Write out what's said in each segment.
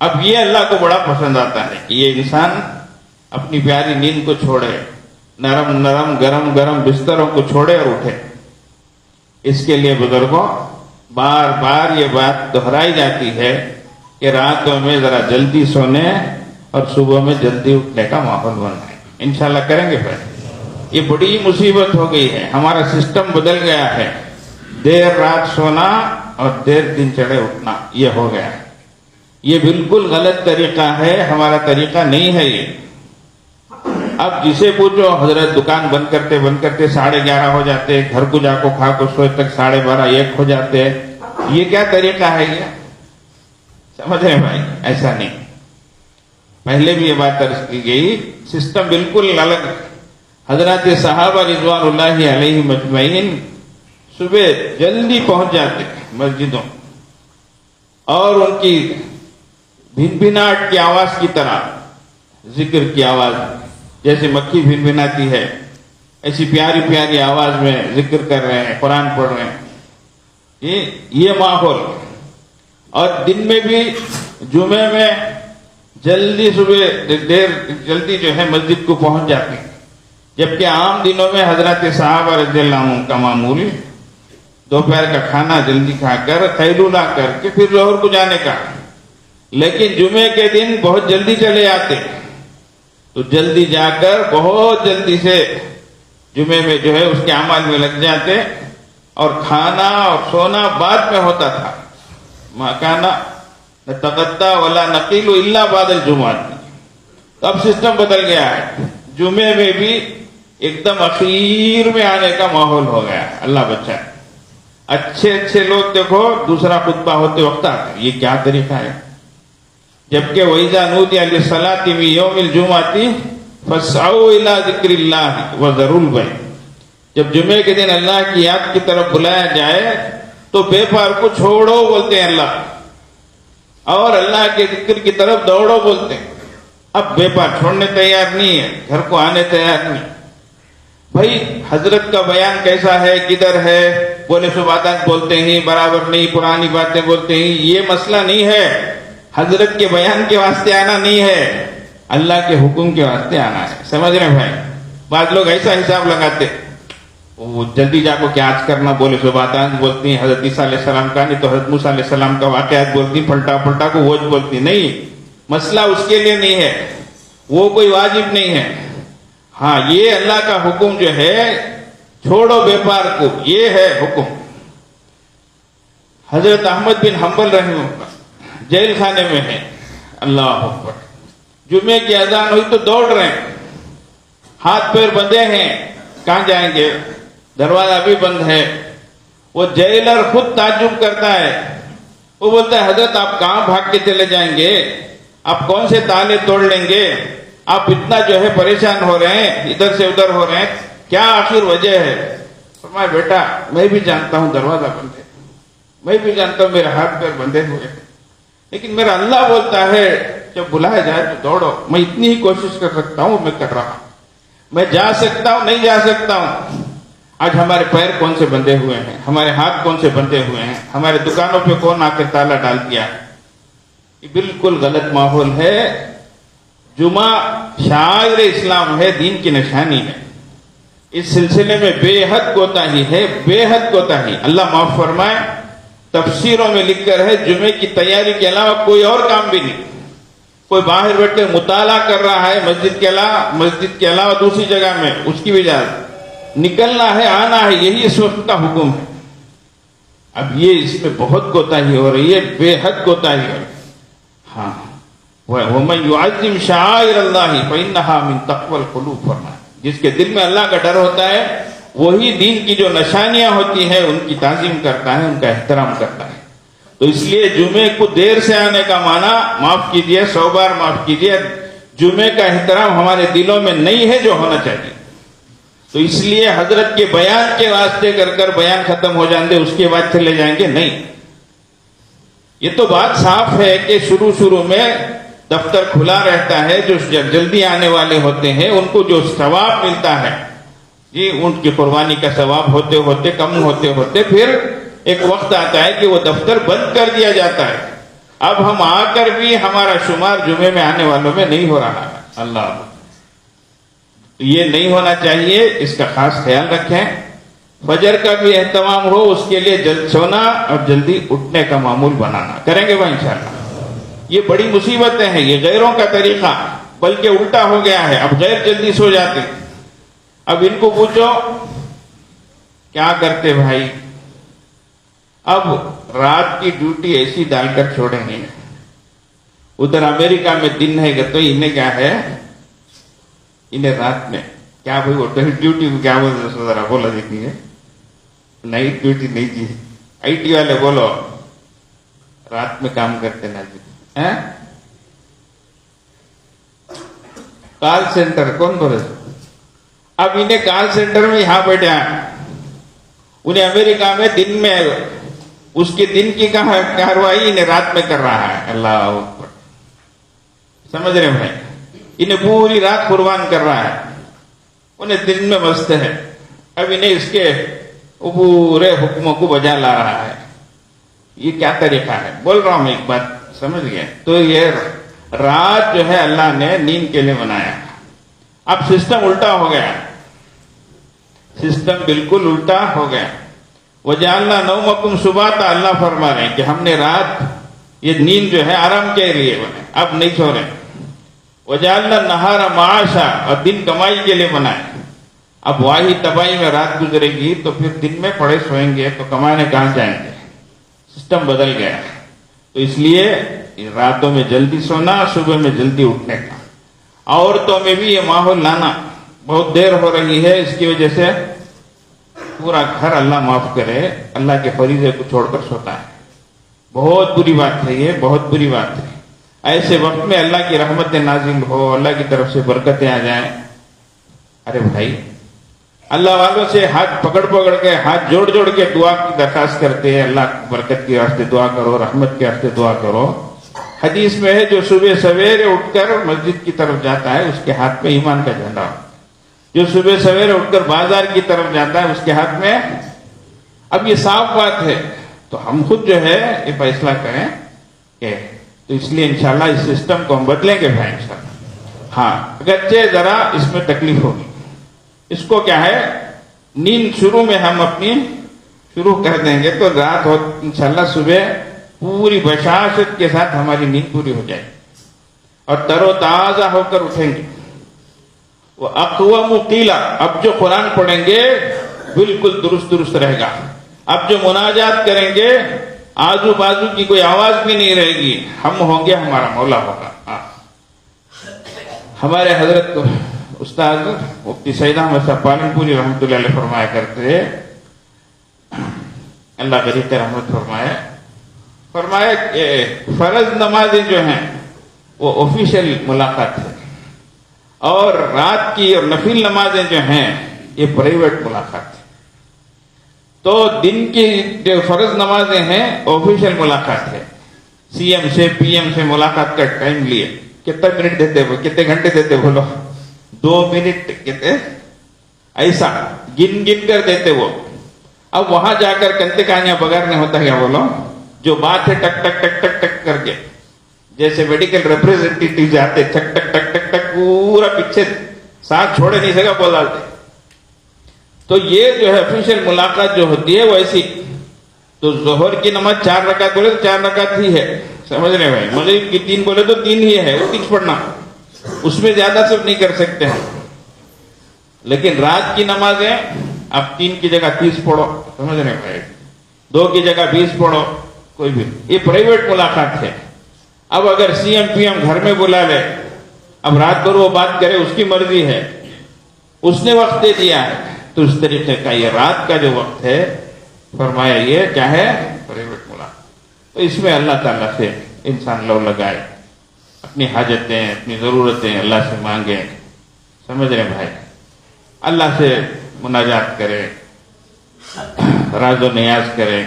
اب یہ اللہ کو بڑا پسند آتا ہے کہ یہ انسان اپنی پیاری نیند کو چھوڑے، نرم نرم گرم گرم بستروں کو چھوڑے اور اٹھے۔ اس کے لیے بزرگوں بار بار یہ بات دہرائی جاتی ہے کہ راتوں میں ذرا جلدی سونے اور صبح میں جلدی اٹھنے کا ماحول بنائیں۔ انشاءاللہ کریں گے پھر۔ یہ بڑی مصیبت ہو گئی ہے، ہمارا سسٹم بدل گیا ہے، دیر رات سونا اور دیر دن چڑھے اٹھنا یہ ہو گیا ہے۔ یہ بالکل غلط طریقہ ہے، ہمارا طریقہ نہیں ہے یہ۔ اب جسے پوچھو حضرت دکان بند کرتے 11:30 ہو جاتے، گھر کو جا کو کھا کو سوئے تک 12:30 1 ہو جاتے، یہ کیا طریقہ ہے یہ؟ سمجھ رہے بھائی؟ ایسا نہیں، پہلے بھی یہ بات عرض کی گئی، سسٹم بالکل الگ۔ حضرات صحابہ رضوان اللہ علیہ مجمعین صبح جلدی پہنچ جاتے مسجدوں، اور ان کی بھنبھناہٹ کی آواز کی طرح، ذکر کی آواز جیسے مکھی بھنبھناتی ہے، ایسی پیاری پیاری آواز میں ذکر کر رہے ہیں، قرآن پڑھ رہے ہیں، یہ ماحول۔ اور دن میں بھی جمعے میں جلدی صبح جلدی جو ہے مسجد کو پہنچ جاتے ہیں، جبکہ عام دنوں میں حضرات صحابہ رضی اللہ عنہ کا معمول دوپہر کا کھانا جلدی کھا کر قیلولہ کر کے پھر ظہر کو جانے کا، لیکن جمعے کے دن بہت جلدی چلے آتے، تو جلدی جا کر بہت جلدی سے جمعے میں جو ہے اس کے اعمال میں لگ جاتے، اور کھانا اور سونا بعد میں ہوتا تھا۔ ما کانا نتغدى ولا نقیل الا بعد الجمعہ۔ تو اب سسٹم بدل گیا ہے، جمعے میں بھی ایک دم اخیر میں آنے کا ماحول ہو گیا ہے، اللہ بچائے۔ اچھے لوگ دیکھو دوسرا خطبہ ہوتے وقت آتے، یہ کیا طریقہ ہے؟ جبکہ وَإِذَا نُودِيَ لِلصَّلَاةِ مِن يَوْمِ الْجُمْعَةِ فَاسْعَوْا إِلَىٰ ذِكْرِ اللَّهِ وَذَرُوا الْبَيْعَ۔ جب جمعے کے دن اللہ کی یاد کی طرف بلایا جائے تو بیپار کو چھوڑو بولتے ہیں اللہ، اور اللہ کے ذکر کی طرف دوڑو بولتے ہیں۔ اب بیپار چھوڑنے تیار نہیں ہے، گھر کو آنے تیار نہیں۔ بھائی حضرت کا بیان کیسا ہے، کدھر ہے؟ بولے سو باتیں بولتے ہیں، برابر نہیں، پرانی باتیں بولتے ہیں، یہ مسئلہ نہیں ہے۔ حضرت کے بیان کے واسطے آنا نہیں ہے، اللہ کے حکم کے واسطے آنا ہے۔ سمجھ رہے ہیں بھائی؟ بعض لوگ ایسا حساب لگاتے، وہ جلدی جا کو کیا آج کرنا، بولے سو باتیں بولتی ہیں، حضرت عیسیٰ علیہ السلام کا نہیں تو حضرت موسیٰ علیہ السلام کا واقعات بولتی، پلٹا کو وہ بولتی۔ نہیں، مسئلہ اس کے لیے نہیں ہے، وہ کوئی واجب نہیں ہے۔ ہاں یہ اللہ کا حکم جو ہے چھوڑو بیپار کو، یہ ہے حکم۔ حضرت احمد بن حنبل رحمہ اللہ جیل خانے میں ہیں، اللہ اکبر، جمعے کی اذان ہوئی تو دوڑ رہے ہیں، ہاتھ پیر بندھے ہیں، کہاں جائیں گے، دروازہ بھی بند ہے۔ وہ جیلر خود تعجب کرتا ہے، وہ بولتا ہے حضرت آپ کہاں بھاگ کے چلے جائیں گے، آپ کون سے تالے توڑ لیں گے، آپ اتنا جو ہے پریشان ہو رہے ہیں، ادھر سے ادھر ہو رہے ہیں، کیا آخر وجہ ہے؟ فرمایا بیٹا میں بھی جانتا ہوں دروازہ بند ہے، میں بھی جانتا ہوں میرے ہاتھ پیر بندھے ہوئے ہیں، لیکن میرا اللہ بولتا ہے جب بلایا جائے تو دوڑو۔ میں اتنی ہی کوشش کر سکتا ہوں، میں کر رہا ہوں، میں جا سکتا ہوں، نہیں جا سکتا ہوں۔ آج ہمارے پیر کون سے بندھے ہوئے ہیں، ہمارے ہاتھ کون سے بندھے ہوئے ہیں، ہمارے دکانوں پہ کون آ کے تالا ڈال دیا؟ یہ بالکل غلط ماحول ہے۔ جمعہ شاعر اسلام ہے، دین کی نشانی ہے، اس سلسلے میں بے حد کوتاہی ہے، بے حد کوتاہی۔ اللہ معاف فرمائے، تفسیروں میں لکھ کر ہے جمعے کی تیاری کے علاوہ کوئی اور کام بھی نہیں۔ کوئی باہر بیٹھ کے مطالعہ کر رہا ہے مسجد کے علاوہ دوسری جگہ میں، اس کی بھی اجازت، نکلنا ہے آنا ہے، یہی اس وقت کا حکم ہے۔ اب یہ اس میں بہت کوتاہی ہو رہی ہے، بے حد کوتاہی ہو رہی ہے۔ ہاں وَمَن يُعَظِّمْ شَعَائِرَ اللَّهِ فَإِنَّهَا مِن تَقْوَى الْقُلُوبِ فرمایا، جس کے دل میں اللہ کا ڈر ہوتا ہے وہی دین کی جو نشانیاں ہوتی ہیں ان کی تعظیم کرتا ہے، ان کا احترام کرتا ہے۔ تو اس لیے جمعے کو دیر سے آنے کا معنی، معاف کیجئے 100 بار معاف کیجئے، جمعے کا احترام ہمارے دلوں میں نہیں ہے جو ہونا چاہیے۔ تو اس لیے حضرت کے بیان کے واسطے کر بیان ختم ہو جانے دے، اس کے بعد چلے جائیں گے، نہیں۔ یہ تو بات صاف ہے کہ شروع میں دفتر کھلا رہتا ہے، جو جلدی آنے والے ہوتے ہیں ان کو جو ثواب ملتا ہے، جی ان کی قربانی کا ثواب ہوتے ہوتے کم ہوتے ہوتے پھر ایک وقت آتا ہے کہ وہ دفتر بند کر دیا جاتا ہے، اب ہم آ کر بھی ہمارا شمار جمعے میں آنے والوں میں نہیں ہو رہا ہے. اللہ، یہ نہیں ہونا چاہیے، اس کا خاص خیال رکھیں. فجر کا بھی اہتمام ہو، اس کے لیے جلد سونا اور جلدی اٹھنے کا معمول بنانا. کریں گے بھائی انشاءاللہ. یہ بڑی مصیبتیں ہیں، یہ غیروں کا طریقہ، بلکہ الٹا ہو گیا ہے. اب غیر جلدی سو جاتے. اب ان کو پوچھو کیا کرتے بھائی. اب رات کی ڈیوٹی ایسی ڈال کر چھوڑیں گے. ادھر امریکہ میں دن ہے تو انہیں کیا ہے، انہیں رات میں کیا بھائی وہ ڈیوٹی میں کیا بولتے ذرا بولا دیکھیے. نائٹ ڈیوٹی نہیں جی، آئی ٹی والے بولو رات میں کام کرتے نا جی. کال سینٹر کون بولے. اب انہیں کال سینٹر میں یہاں بیٹھے ہیں، انہیں امریکہ میں دن میں اس کے دن کی کاروائی انہیں رات میں کر رہا ہے. اللہ اکبر. سمجھ رہے بھائی، انہیں پوری رات قربان کر رہا ہے، انہیں دن میں مست ہے. اب انہیں اس کے پورے حکموں کو بجا لا رہا ہے. یہ کیا طریقہ ہے. بول رہا ہوں ایک بات سمجھ گئے. تو یہ رات جو ہے اللہ نے نیند کے لیے بنایا. اب سسٹم الٹا ہو گیا، سسٹم بالکل الٹا ہو گیا. وَجَعَلْنَا نَوْمَكُمْ سُبَاتًا. اللہ فرما رہے ہیں کہ ہم نے رات یہ نیند جو ہے آرام کے لیے بنے، اب نہیں سو رہے. وَجَعَلْنَا النَّهَارَ مَعَاشًا. اور دن کمائی کے لیے بنائے. اب واہی تباہی میں رات گزرے گی تو پھر دن میں پڑے سوئیں گے تو کمانے کہاں جائیں گے. سسٹم بدل گیا. تو اس لیے راتوں میں جلدی سونا، صبح میں جلدی اٹھنے کا. عورتوں میں بھی یہ ماحول لانا. بہت دیر ہو رہی ہے، اس کی وجہ سے پورا گھر اللہ معاف کرے اللہ کے فریضے کو چھوڑ کر سوتا ہے. بہت بری بات ہے، یہ بہت بری بات ہے. ایسے وقت میں اللہ کی رحمتیں نازل ہو، اللہ کی طرف سے برکتیں آ جائیں. ارے بھائی، اللہ والوں سے ہاتھ پکڑ پکڑ کے، ہاتھ جوڑ جوڑ کے دعا کی درخواست کرتے ہیں. اللہ برکت کے واسطے دعا کرو، رحمت کے واسطے دعا کرو. حدیث میں ہے جو صبح سویرے اٹھ کر مسجد کی طرف جاتا ہے اس کے ہاتھ میں ایمان کا جھنڈا ہو. جو صبح سویرے اٹھ کر بازار کی طرف جاتا ہے اس کے ہاتھ میں. اب یہ صاف بات ہے. تو ہم خود جو ہے یہ فیصلہ کریں کہ تو اس لیے انشاءاللہ اس سسٹم کو ہم بدلیں گے بھائی انشاءاللہ. ہاں اگرچہ ذرا اس میں تکلیف ہوگی. اس کو کیا ہے، نیند شروع میں ہم اپنی شروع کر دیں گے تو رات ہو انشاءاللہ صبح پوری بشاشت کے ساتھ ہماری نیند پوری ہو جائے اور تر و تازہ ہو کر اٹھیں گے. وہ اقوام قیلا. اب جو قرآن پڑھیں گے بالکل درست درست رہے گا. اب جو مناجات کریں گے آزو بازو کی کوئی آواز بھی نہیں رہے گی. ہم ہوں گے، ہمارا مولا ہوگا. ہمارے حضرت استاد مفتی سید احمد صاحب پالنپوری رحمۃ اللہ علیہ فرمایا کرتے، اللہ غریب رحمت فرمایا کہ فرض نمازیں جو ہیں وہ آفیشیل ملاقات ہے، اور رات کی اور نفل نمازیں جو ہیں یہ پرائیویٹ ملاقات ہے. تو دن کی جو فرض نمازیں ہیں آفیشیل ملاقات ہے. سی ایم سے پی ایم سے ملاقات کا ٹائم لیے. کتنا منٹ دیتے وہ، کتنے گھنٹے دیتے بولو؟ 2 منٹ کہتے ایسا گن گن کر دیتے وہ. اب وہاں جا کر کنتے کہانیاں بگاڑنے ہوتا ہے کیا بولو؟ جو بات ہے ٹک ٹک ٹک ٹک ٹک کر کے، جیسے میڈیکل ریپرزینٹیٹیو جاتے ٹک ٹک ٹک ٹک ٹک پورا پیچھے ساتھ چھوڑے نہیں سکا بول ڈالتے. تو یہ جو ہے آفیشیل ملاقات جو ہوتی ہے وہ ایسی. تو ظہر کی نماز 4 رکعت بولے تو 4 رکعت ہی ہے، سمجھ رہے بھائی. مغرب کی 3 بولے تو 3 ہی ہے، وہ 3 پڑھنا، اس میں زیادہ سب نہیں کر سکتے ہیں. لیکن رات کی نمازیں آپ 3 کی جگہ 30 پڑھو، سمجھ رہے بھائی. 2 کی جگہ 20 پڑھو، کوئی بھی. یہ پرائیویٹ ملاقات ہے. اب اگر سی ایم پی ایم گھر میں بلا لے، اب رات بھر وہ بات کرے، اس کی مرضی ہے، اس نے وقت دے دیا ہے. تو اس طریقے کا یہ رات کا جو وقت ہے فرمایا یہ کیا ہے، پرائیویٹ ملاقات. تو اس میں اللہ تعالیٰ سے انسان لو لگائے، اپنی حاجتیں اپنی ضرورتیں اللہ سے مانگے، سمجھ رہے بھائی. اللہ سے مناجات کرے، راز و نیاز کرے.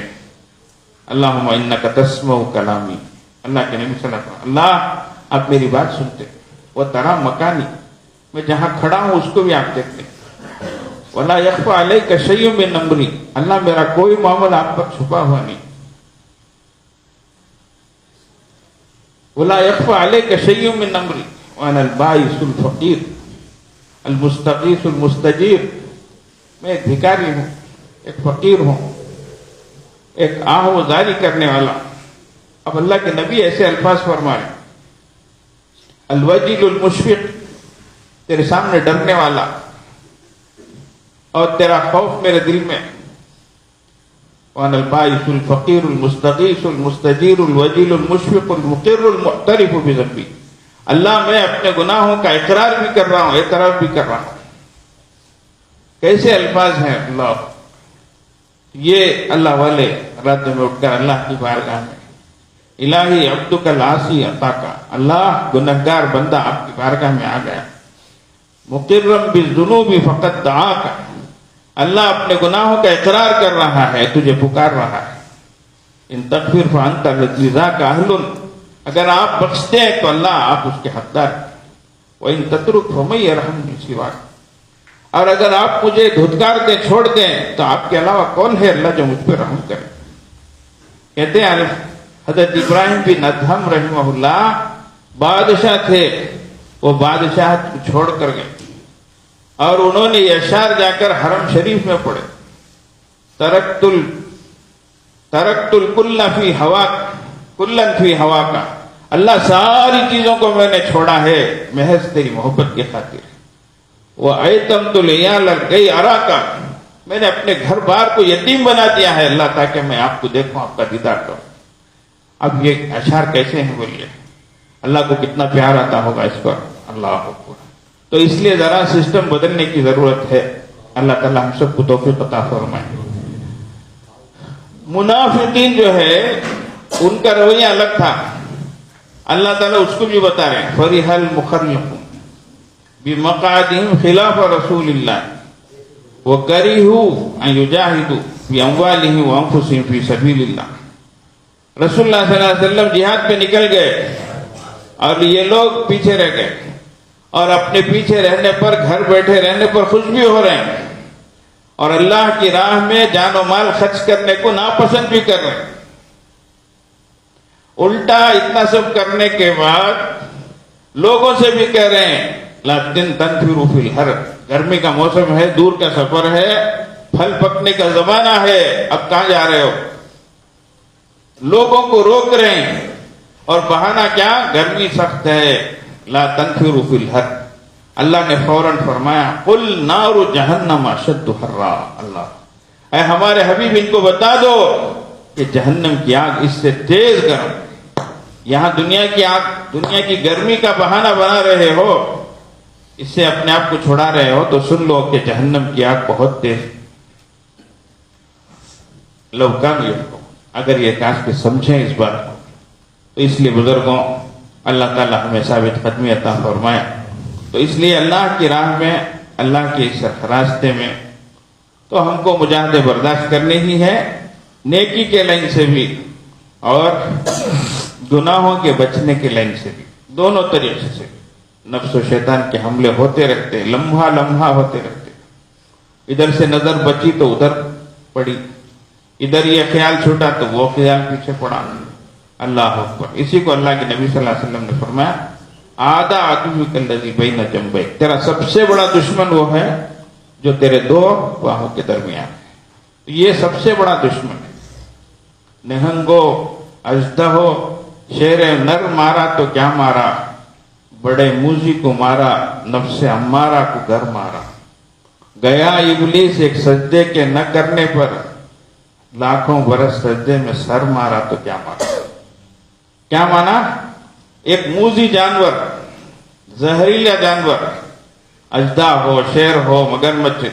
اللہم انک تسمع کلامی. اللہ کے نبی صلی اللہ علیہ وسلم، اللہ آپ میری بات سنتے، وہ ترا مکانی، میں جہاں کھڑا ہوں اس کو بھی آپ دیکھتے. ولا یخفی علیک شیء من امری. اللہ میرا کوئی معاملہ آپ پر چھپا ہوا نہیں. ولا يخفى عليك شيء من امري وانا البائس الفقير المستغيث المستجیر. میں ایک بھکاری ہوں، ایک فقیر ہوں، ایک آہ و زاری کرنے والا. اب اللہ کے نبی ایسے الفاظ فرمائے، الوجل المشفق، تیرے سامنے ڈرنے والا اور تیرا خوف میرے دل میں. وانا البائس الفقیر المستغیث المستجیر الوجل المشفق المقر المعترف بذنبی. اللہ میں اپنے گناہوں کا اقرار بھی کر رہا ہوں، اعتراف بھی کر رہا ہوں. کیسے الفاظ ہیں اللہ! یہ اللہ والے رات میں اٹھ کر اللہ کی بارگاہ میں، الہی عبدک العاصی عطاکا، اللہ گنہگار بندہ آپ کی بارگاہ میں آ گیا. مقرم بالذنوب فقط دعاک، اللہ اپنے گناہوں کا اقرار کر رہا ہے، تجھے پکار رہا ہے. ان تغفر فانت لذاک اہل، اگر آپ بخشتے ہیں تو اللہ آپ اس کے حقدار. وان تترک فمن یرحمنی سواک، اور اگر آپ مجھے دھتکار دیں، چھوڑ دیں، تو آپ کے علاوہ کون ہے اللہ جو مجھ پہ رحم کرے. کہتے ہیں حضرت ابراہیم بن ادہم رحمہ اللہ بادشاہ تھے، وہ بادشاہت کو چھوڑ کر گئے اور انہوں نے یہ اشعار جا کر حرم شریف میں پڑھے، ترکت الکل فی ہواک کلن فی ہواک، اللہ ساری چیزوں کو میں نے چھوڑا ہے محض تیری محبت کی خاطر. وَأَيْتَمْتُ الْعِيَالَ الْكَيْ أَرَاكَ، میں نے اپنے گھر بار کو یتیم بنا دیا ہے اللہ تاکہ میں آپ کو دیکھوں، آپ کا دیدار کروں. اب یہ اشعار کیسے ہیں بولیے؟ اللہ کو کتنا پیار آتا ہوگا اس پر. اللہ اکبر. تو اس لیے ذرا سسٹم بدلنے کی ضرورت ہے. اللہ تعالیٰ ہم سب کو توفیق عطا فرمائے. منافقین جو ہے ان کا رویہ الگ تھا. اللہ تعالیٰ اس کو بھی بتا رہے ہیں، فَرِحَ الْمُخَلَّفُونَ بِمَقْعَدِهِمْ خِلَافَ رَسُولِ اللَّهِ وَكَرِهُوا أَن يُجَاهِدُوا بِأَمْوَالِهِمْ وَأَنفُسِهِمْ فِي سَبِيلِ اللَّهِ. رسول اللہ صلی اللہ علیہ وسلم جہاد پہ نکل گئے اور یہ لوگ پیچھے رہ گئے، اور اپنے پیچھے رہنے پر، گھر بیٹھے رہنے پر خوش بھی ہو رہے ہیں، اور اللہ کی راہ میں جان و مال خرچ کرنے کو ناپسند بھی کر رہے ہیں. الٹا اتنا سب کرنے کے بعد لوگوں سے بھی کہہ رہے ہیں لَكِن تَنْفِرُوا فِي الْحَرِّ، گرمی کا موسم ہے، دور کا سفر ہے، پھل پکنے کا زمانہ ہے، اب کہاں جا رہے ہو؟ لوگوں کو روک رہے ہیں، اور بہانہ کیا؟ گرمی سخت ہے. لا تنفروا فی الحر. اللہ نے فوراً فرمایا قل نار جہنم اشد حرا. اللہ اے ہمارے حبیب ان کو بتا دو کہ جہنم کی آگ اس سے تیز گرم. یہاں دنیا کی آگ، دنیا کی گرمی کا بہانہ بنا رہے ہو، اس سے اپنے آپ کو چھڑا رہے ہو، تو سن لو کہ جہنم کی آگ بہت تیز. لو کان یفقہون، اگر یہ کاش کہ سمجھیں اس بات کو. تو اس لیے بزرگوں، اللہ تعالیٰ ہمیں ثابت قدمی عطا فرمائے. تو اس لیے اللہ کی راہ میں، اللہ کے اس راستے میں تو ہم کو مجاہدے برداشت کرنے ہی ہے، نیکی کے لائن سے بھی اور گناہوں کے بچنے کے لائن سے بھی، دونوں طریقے سے. نفس و شیطان کے حملے ہوتے رہتے، لمحہ لمحہ ہوتے رہتے. ادھر سے نظر بچی تو ادھر پڑی، ادھر یہ خیال چھوٹا تو وہ خیال پیچھے پڑا. اللہ اکبر. اسی کو اللہ کے نبی صلی اللہ علیہ وسلم نے فرمایا آدھا عدوک الذی بین جنبیک، تیرا سب سے بڑا دشمن وہ ہے جو تیرے دو باہوں کے درمیان ہے. یہ سب سے بڑا دشمن ہے. نہنگو اژدہو شیر نر مارا تو کیا مارا، بڑے موزی کو مارا، نفس امارہ کو گھر مارا. گیا ابلیس ایک سجدے کے نہ کرنے پر، لاکھوں برس سجدے میں سر مارا تو کیا مارا. کیا مانا؟ ایک موزی جانور، زہریلا جانور، اژدہا ہو، شیر ہو، مگرمچھ،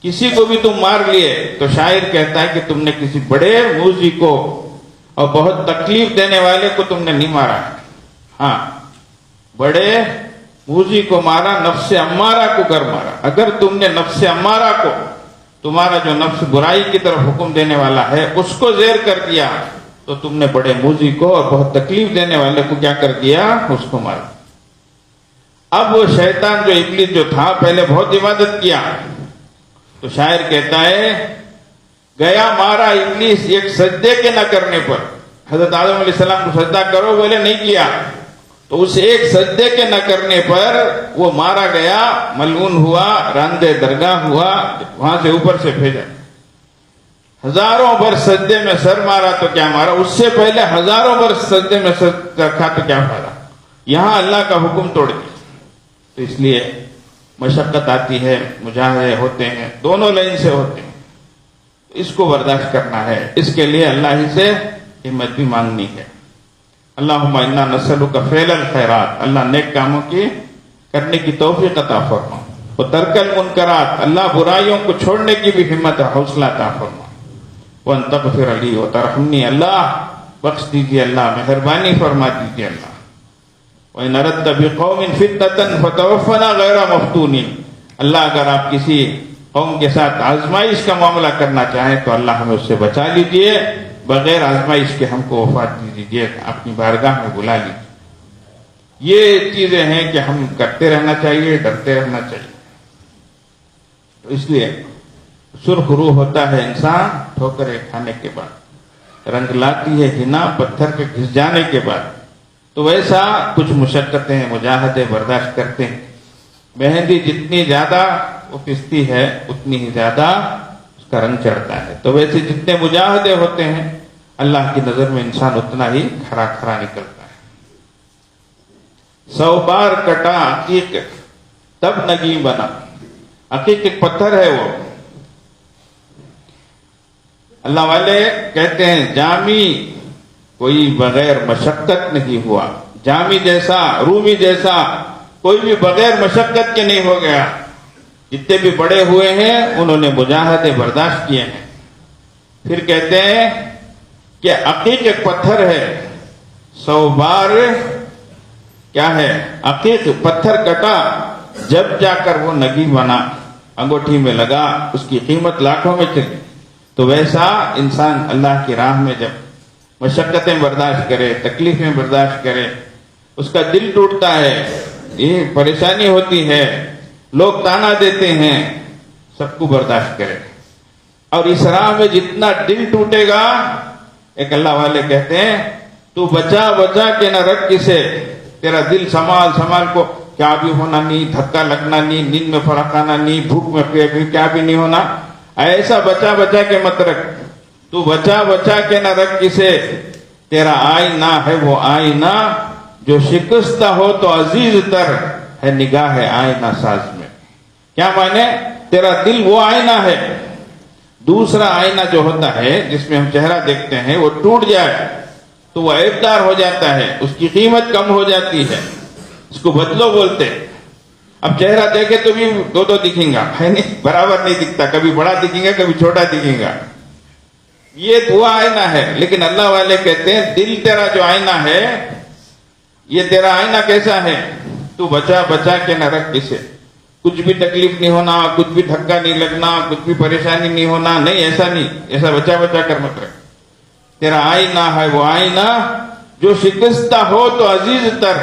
کسی کو بھی تم مار لیے تو شاعر کہتا ہے کہ تم نے کسی بڑے موزی کو اور بہت تکلیف دینے والے کو تم نے نہیں مارا. ہاں، بڑے موزی کو مارا، نفس امارہ کو گھر مارا. اگر تم نے نفس امارہ کو، تمہارا جو نفس برائی کی طرف حکم دینے والا ہے، اس کو زیر کر دیا تو تم نے بڑے موزی کو اور بہت تکلیف دینے والے کو کیا کر دیا؟ اس کو مارا. اب وہ شیطان جو ابلیس جو تھا، پہلے بہت عبادت کیا، تو شاعر کہتا ہے گیا مارا ابلیس ایک سجدے کے نہ کرنے پر. حضرت آدم علیہ السلام کو سجدہ کرو، بولے نہیں کیا، تو اس ایک سجدے کے نہ کرنے پر وہ مارا گیا، ملعون ہوا، راندے درگاہ ہوا، وہاں سے اوپر سے بھیجا۔ ہزاروں بار سجدے میں سر مارا تو کیا مارا، اس سے پہلے ہزاروں بار سجدے میں سر رکھا تو کیا فائدہ، یہاں اللہ کا حکم توڑ دیا۔ تو اس لیے مشقت آتی ہے، مجاہدے ہوتے ہیں، دونوں لائن سے ہوتے ہیں، اس کو برداشت کرنا ہے، اس کے لیے اللہ ہی سے ہمت بھی مانگنی ہے۔ اللہم انا نسألک فعل الخیرات، اللہ نیک کاموں کی کرنے کی توفیق عطا فرما، وترک المنکرات، اللہ برائیوں کو چھوڑنے کی بھی ہمت حوصلہ عطا فرما، وان تغفر لی وترحمنی، اللہ بخش دیجیے، اللہ مہربانی فرما دیجیے اللہ، وَإِنْ أَرَدْتَ بِقَوْمٍ فِتْنَةً فَتَوَفَّنَا غَيْرَ مَفْتُونِينَ، اللہ اگر آپ کسی قوم کے ساتھ آزمائش کا معاملہ کرنا چاہیں تو اللہ ہمیں اس سے بچا لیجئے، بغیر آزمائش کے ہم کو وفات دیجیے، اپنی بارگاہ میں بلا لیجیے۔ یہ چیزیں ہیں کہ ہم کرتے رہنا چاہیے، ڈرتے رہنا چاہیے۔ تو اس لیے سرخ روح ہوتا ہے انسان ٹھوکریں کھانے کے بعد، رنگ لاتی ہے حنا پتھر کے گھس جانے کے بعد، تو ویسا کچھ مشقتیں مجاہدے برداشت کرتے ہیں۔ مہندی جتنی زیادہ وہ پستی ہے اتنی ہی زیادہ اس کا رنگ چڑھتا ہے، تو ویسے جتنے مجاہدے ہوتے ہیں اللہ کی نظر میں انسان اتنا ہی کھرا کھرا نکلتا ہے۔ 100 بار کٹا عقیق تب نگیں بنا، عقیق ایک پتھر ہے، وہ اللہ والے کہتے ہیں جامی کوئی بغیر مشقت نہیں ہوا، جامی جیسا رومی جیسا کوئی بھی بغیر مشقت کے نہیں ہو گیا، جتنے بھی بڑے ہوئے ہیں انہوں نے مجاہدے برداشت کیے ہیں۔ پھر کہتے ہیں کہ عقیق ایک پتھر ہے، 100 بار کیا ہے عقیق پتھر کٹا جب جا کر وہ نگیں بنا، انگوٹھی میں لگا، اس کی قیمت لاکھوں میں چلی۔ تو ویسا انسان اللہ کی راہ میں جب مشقتیں برداشت کرے، تکلیفیں برداشت کرے، اس کا دل ٹوٹتا ہے، یہ پریشانی ہوتی ہے، لوگ تانا دیتے ہیں، سب کو برداشت کرے۔ اور اس راہ میں جتنا دل ٹوٹے گا، ایک اللہ والے کہتے ہیں تو بچا بچا کے نہ رکھ کسے، تیرا دل سنبھال کو، کیا بھی ہونا نہیں، دھکا لگنا نہیں، نیند میں فرق آنا نہیں، بھوک میں کیا بھی نہیں ہونا، ایسا بچا بچا کے مت رکھ، تو بچا بچا کے نہ رکھ کسے، تیرا آئینہ ہے وہ آئینہ جو شکستہ ہو تو عزیز تر ہے نگاہ آئینہ ساز میں۔ کیا مانے، تیرا دل وہ آئینہ ہے، دوسرا آئینہ جو ہوتا ہے جس میں ہم چہرہ دیکھتے ہیں وہ ٹوٹ جائے تو وہ عیبدار ہو جاتا ہے، اس کی قیمت کم ہو جاتی ہے، اس کو بدلو بولتے۔ اب چہرہ دیکھے تو بھی دو دکھیں گا، ہے نہیں، برابر نہیں دکھتا، کبھی بڑا دکھیں گا کبھی چھوٹا دکھیں گا، یہ تو آئینہ ہے۔ لیکن اللہ والے کہتے ہیں دل تیرا جو آئینہ ہے، یہ تیرا آئینہ کیسا ہے، تو بچا بچا کے نہ رکھ کسے، کچھ بھی تکلیف نہیں ہونا، کچھ بھی دھکا نہیں لگنا، کچھ بھی پریشانی نہیں ہونا، نہیں ایسا نہیں، ایسا بچا بچا کر مت رکھ۔ تیرا آئینہ ہے وہ آئینہ جو شکستہ ہو تو عزیز تر،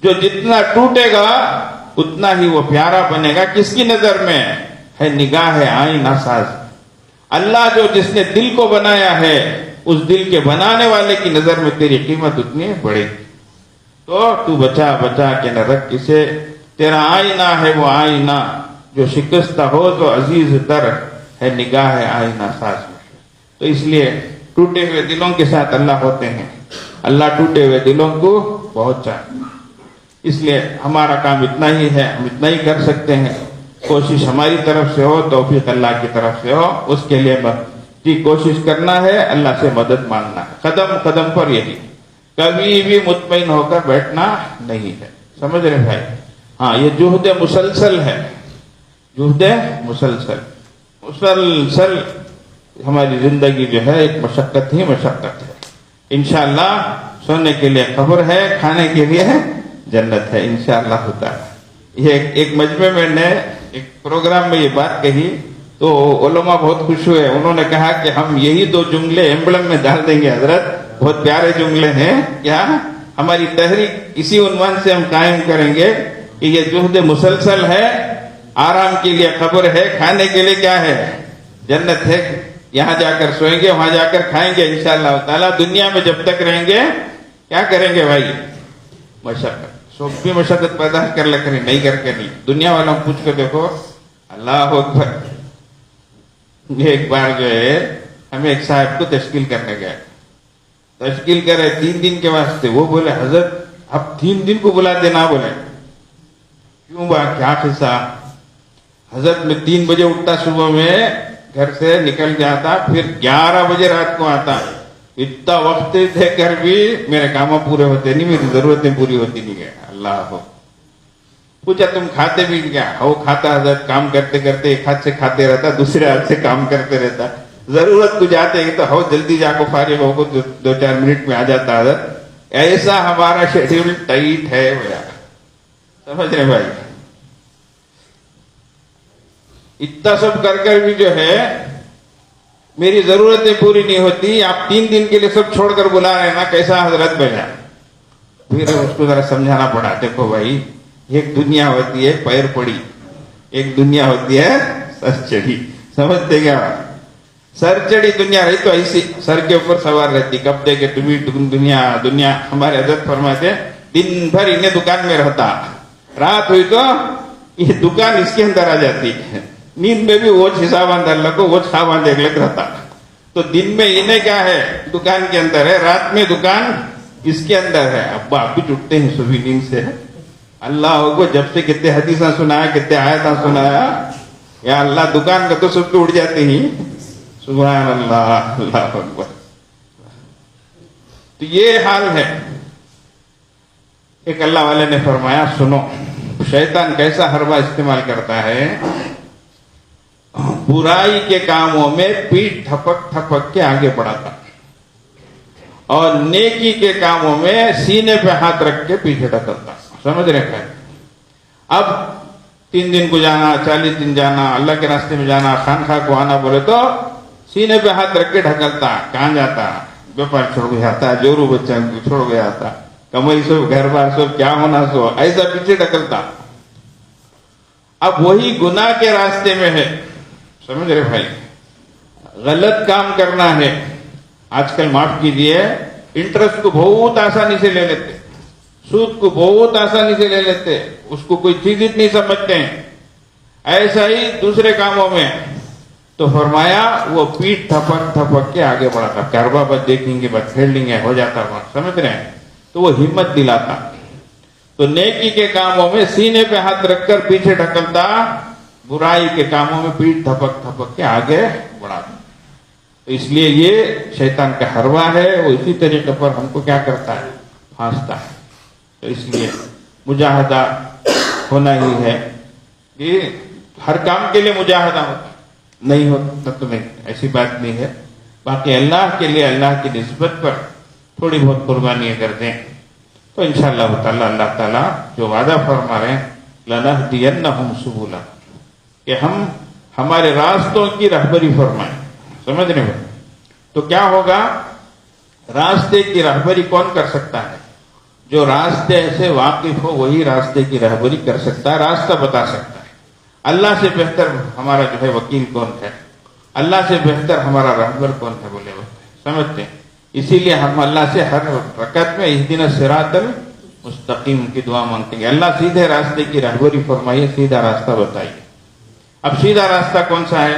جو جتنا ٹوٹے گا اتنا ہی وہ پیارا بنے گا، کس کی نظر میں ہے نگاہ آئینہ ساز، اللہ جو جس نے دل کو بنایا ہے اس دل کے بنانے والے کی نظر میں تیری قیمت اتنی بڑھے گی۔ تو بچا بچا کے نہ رکھ کسے، تیرا آئینہ ہے وہ آئینہ جو شکستہ ہو تو عزیز تر ہے نگاہ آئینہ ساز میں۔ تو اس لیے ٹوٹے ہوئے دلوں کے ساتھ اللہ ہوتے ہیں، اللہ ٹوٹے ہوئے دلوں کو بہت چاہتے ہیں۔ اس لیے ہمارا کام اتنا ہی ہے، ہم اتنا ہی کر سکتے ہیں، کوشش ہماری طرف سے ہو، توفیق اللہ کی طرف سے ہو، اس کے لیے کوشش کرنا ہے، اللہ سے مدد مانگنا ہے، قدم قدم پر یہی، کبھی بھی مطمئن ہو کر بیٹھنا نہیں ہے، سمجھ رہے بھائی؟ ہاں، یہ جہد مسلسل ہے، جہد مسلسل ہماری زندگی جو ہے ایک مشقت ہی مشقت ہے۔ انشاءاللہ سونے کے لیے قبر ہے، کھانے کے لیے جنت ہے انشاءاللہ تعالی۔ یہ ایک مجمع میں نے ایک پروگرام میں یہ بات کہی تو علماء بہت خوش ہوئے، انہوں نے کہا کہ ہم یہی 2 جملے ایمبلم میں ڈال دیں گے حضرت، بہت پیارے جملے ہیں، کیا ہماری تحریک اسی عنوان سے ہم قائم کریں گے کہ یہ جہد مسلسل ہے، آرام کے لیے قبر ہے، کھانے کے لیے کیا ہے، جنت ہے۔ یہاں جا کر سوئیں گے, وہاں جا کر کھائیں گے انشاءاللہ تعالیٰ. دنیا میں جب تک رہیں گے کیا کریں گے بھائی؟ مشقت, سب بھی مشقت پیدا کر لے کر نہیں کر کے نہیں. دنیا والوں کو پوچھ کے دیکھو. اللہ اکبر. ایک بار جو ہے ہمیں ایک صاحب کو تشکیل کرنے گئے, تشکیل کرے 3 دن کے واسطے. وہ بولے حضرت اب 3 دن کو بلا دینا. بولے کیوں با, کیا قصہ؟ حضرت میں 3 بجے اٹھتا صبح میں, گھر سے نکل جاتا, پھر 11 بجے رات کو آتا. اتنا وقت دے کر بھی میرے کام پورے ہوتے نہیں, میری ضرورتیں پوری ہوتی نہیں گئے. اللہ ہو. پوچھا تم کھاتے بھی کیا؟ وہ کھاتا حضرت, کام کرتے کرتے ایک ہاتھ سے کھاتے رہتا, دوسرے ہاتھ سے کام کرتے رہتا. ضرورت کو جاتے ہی تو ہو جلدی جا کو فارغ ہو کو 2-4 منٹ میں آ جاتا حضرت. ایسا ہمارا شیڈیول ٹائٹ ہے. سمجھ رہے بھائی؟ اتنا سب کر کر بھی جو ہے میری ضرورتیں پوری نہیں ہوتی. آپ 3 دن کے لیے سب چھوڑ کر بلا رہے ہیں نا, کیسا حضرت بنا؟ پھر اس کو ذرا سمجھانا پڑا. دیکھو بھائی, ایک دنیا ہوتی ہے پیر پڑی, ایک دنیا ہوتی ہے سر چڑھی. سمجھتے کیا؟ سر چڑھی دنیا رہی تو ایسی سر کے اوپر سوار رہتی. کب دے کے دنیا دنیا. ہمارے حضرت فرماتے دن بھر انہیں دکان میں رہتا, رات ہوئی تو یہ دکان اس کے اندر آ جاتی. نیند میں بھی وہ حساب اندر لگو, وہ خواب اندر لگ رہتا. تو دن میں انہیں کیا ہے دکان کے اندر ہے, رات میں دکان اس کے اندر ہے. ابا آپ بھی اٹھتے ہیں صبح نیند سے. اللہ کو جب سے کتنے حدیثاں سنایا, کتنے آیتاں سنایا, یا اللہ دکان کا تو سب تو اٹھ جاتے ہی. سبحان اللہ, اللہ اکبر. تو یہ حال ہے. ایک اللہ والے نے فرمایا سنو, شیطان کیسا حربہ استعمال کرتا ہے. برائی کے کاموں میں پیٹھ تھپک تھپک کے آگے بڑھاتا, اور نیکی کے کاموں میں سینے پہ ہاتھ رکھ کے پیچھے ڈھکلتا. سمجھ رہے ہیں؟ اب 3 دن کو جانا, 40 دن جانا, اللہ کے راستے میں جانا, خانخواہ کو آنا بولے تو سینے پہ ہاتھ رکھ کے ڈھکلتا. کہاں جاتا؟ بیپار چھوڑ گیا تھا, جورو بچہ چھوڑ گیا تھا, کمائی سو گھر بار سو کیا ہونا سو, ایسا پیچھے ڈھکلتا. اب وہی گناہ کے راستے میں ہے. سمجھ رہے بھائی؟ غلط کام کرنا ہے. آج کل معاف کیجیے, انٹرسٹ کو بہت آسانی سے لے لیتے, سود کو بہت آسانی سے لے لیتے, اس کو کوئی چیز نہیں سمجھتے ہیں. ایسا ہی دوسرے کاموں میں تو فرمایا وہ پیٹھ تھپک تھپک کے آگے بڑھاتا. کاربا بس دیکھیں گے, بس کھیل ہے, ہو جاتا وہاں. سمجھ رہے ہیں؟ تو وہ ہمت دلاتا. تو نیکی کے کاموں میں سینے پہ ہاتھ رکھ کر پیچھے ڈھکلتا, برائی کے کاموں میں پیٹھ تھپک تھپک کے آگے بڑھاتا. تو اس لیے یہ شیطان کا حربہ ہے. وہ اسی طریقے پر ہم کو کیا کرتا ہے, پھانستا ہے. تو اس لیے مجاہدہ ہونا ہی ہے. یہ ہر کام کے لیے مجاہدہ ہوتا نہیں ہوتا تو نہیں, ایسی بات نہیں ہے. باقی اللہ کے لیے اللہ کی نسبت پر تھوڑی بہت قربانیاں کر دیں تو انشاءاللہ تعالی اللہ تعالیٰ جو وعدہ فرما رہے ہیں لَنَهْدِيَنَّهُمْ سُبُلًا, کہ ہم ہمارے راستوں کی رہبری فرمائیں. سمجھ رہے ہیں؟ تو کیا ہوگا, راستے کی رہبری کون کر سکتا ہے؟ جو راستے سے واقف ہو وہی راستے کی رہبری کر سکتا ہے, راستہ بتا سکتا ہے. اللہ سے بہتر ہمارا جو ہے وکیل کون ہے, اللہ سے بہتر ہمارا رہبر کون ہے بولے وہ سمجھتے ہیں. اسی لیے ہم اللہ سے ہر رکعت میں اہدنا الصراط المستقیم کی دعا مانگتے ہیں. اللہ سیدھے راستے کی رہبری فرمائیے, سیدھا راستہ بتائیے. اب سیدھا راستہ کون سا ہے؟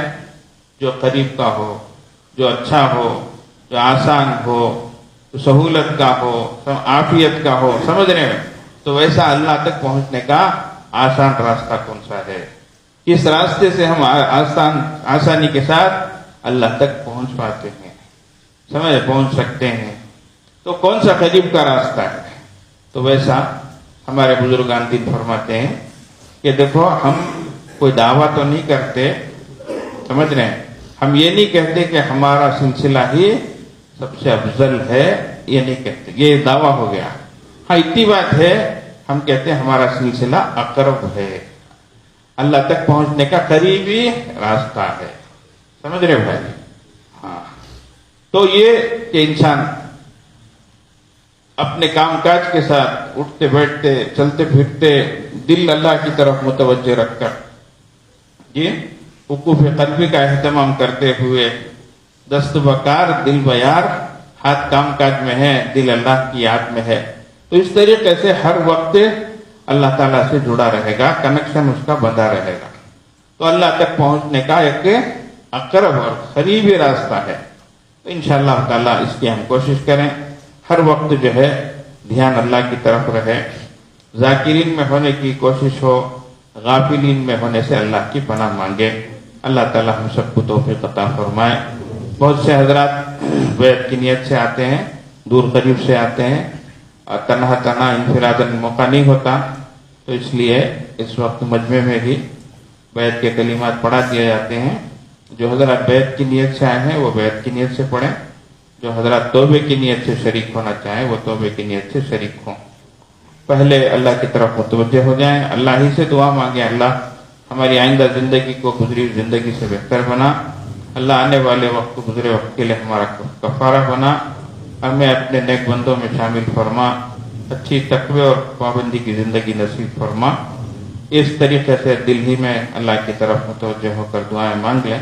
جو قریب کا ہو, جو اچھا ہو, جو آسان ہو, جو سہولت کا ہو, عافیت کا ہو. سمجھ رہے ہیں؟ تو ویسا اللہ تک پہنچنے کا آسان راستہ کون سا ہے؟ کس راستے سے ہم آسانی کے ساتھ اللہ تک پہنچ پاتے ہیں, پہنچ سکتے ہیں. تو کون سا قریب کا راستہ ہے؟ تو ویسا ہمارے بزرگان دین فرماتے ہیں کہ دیکھو ہم کوئی دعویٰ تو نہیں کرتے, سمجھ رہے ہیں, ہم یہ نہیں کہتے کہ ہمارا سلسلہ ہی سب سے افضل ہے, یہ نہیں کہتے, یہ دعویٰ ہو گیا. ہاں اتنی بات ہے, ہم کہتے ہیں ہمارا سلسلہ اقرب ہے, اللہ تک پہنچنے کا قریبی راستہ ہے. سمجھ رہے بھائی؟ ہاں. تو یہ کہ انسان اپنے کام کاج کے ساتھ اٹھتے بیٹھتے چلتے پھرتے دل اللہ کی طرف متوجہ رکھ کر یہ وقوف قلبی کا اہتمام کرتے ہوئے دست بکار دل بیار، ہاتھ کام کاج میں ہے، دل اللہ کی یاد میں ہے. تو اس طریقے سے ہر وقت اللہ تعالیٰ سے جڑا رہے گا، کنیکشن اس کا بندہ رہے گا. تو اللہ تک پہنچنے کا ایک اقرب اور قریبی راستہ ہے. تو انشاءاللہ تعالیٰ اس کی ہم کوشش کریں، ہر وقت جو ہے دھیان اللہ کی طرف رہے، ذاکرین میں ہونے کی کوشش ہو، غافلین میں ہونے سے اللہ کی پناہ مانگے. اللہ تعالیٰ ہم سب کو توفیق عطا فرمائے. بہت سے حضرات بیعت کی نیت سے آتے ہیں، دور قریب سے آتے ہیں، اور تنہا انفراداً موقع نہیں ہوتا، تو اس لیے اس وقت مجمع میں بھی بیعت کے کلمات پڑھا دیے جاتے ہیں. جو حضرات بیعت کی نیت سے آئے ہیں وہ بیعت کی نیت سے پڑھیں، جو حضرات توبے کی نیت سے شریک ہونا چاہیں وہ توبے کی نیت سے شریک ہوں. پہلے اللہ کی طرف متوجہ ہو جائیں، اللہ ہی سے دعا مانگیں، اللہ ہماری آئندہ زندگی کو گزری ہوئی زندگی سے بہتر بنا، اللہ آنے والے وقت کو گزرے وقت کے لیے ہمارا کفارہ بنا، ہمیں اپنے نیک بندوں میں شامل فرما، اچھی تقوی اور پابندی کی زندگی نصیب فرما. اس طریقے سے دل ہی میں اللہ کی طرف متوجہ ہو کر دعائیں مانگ لیں.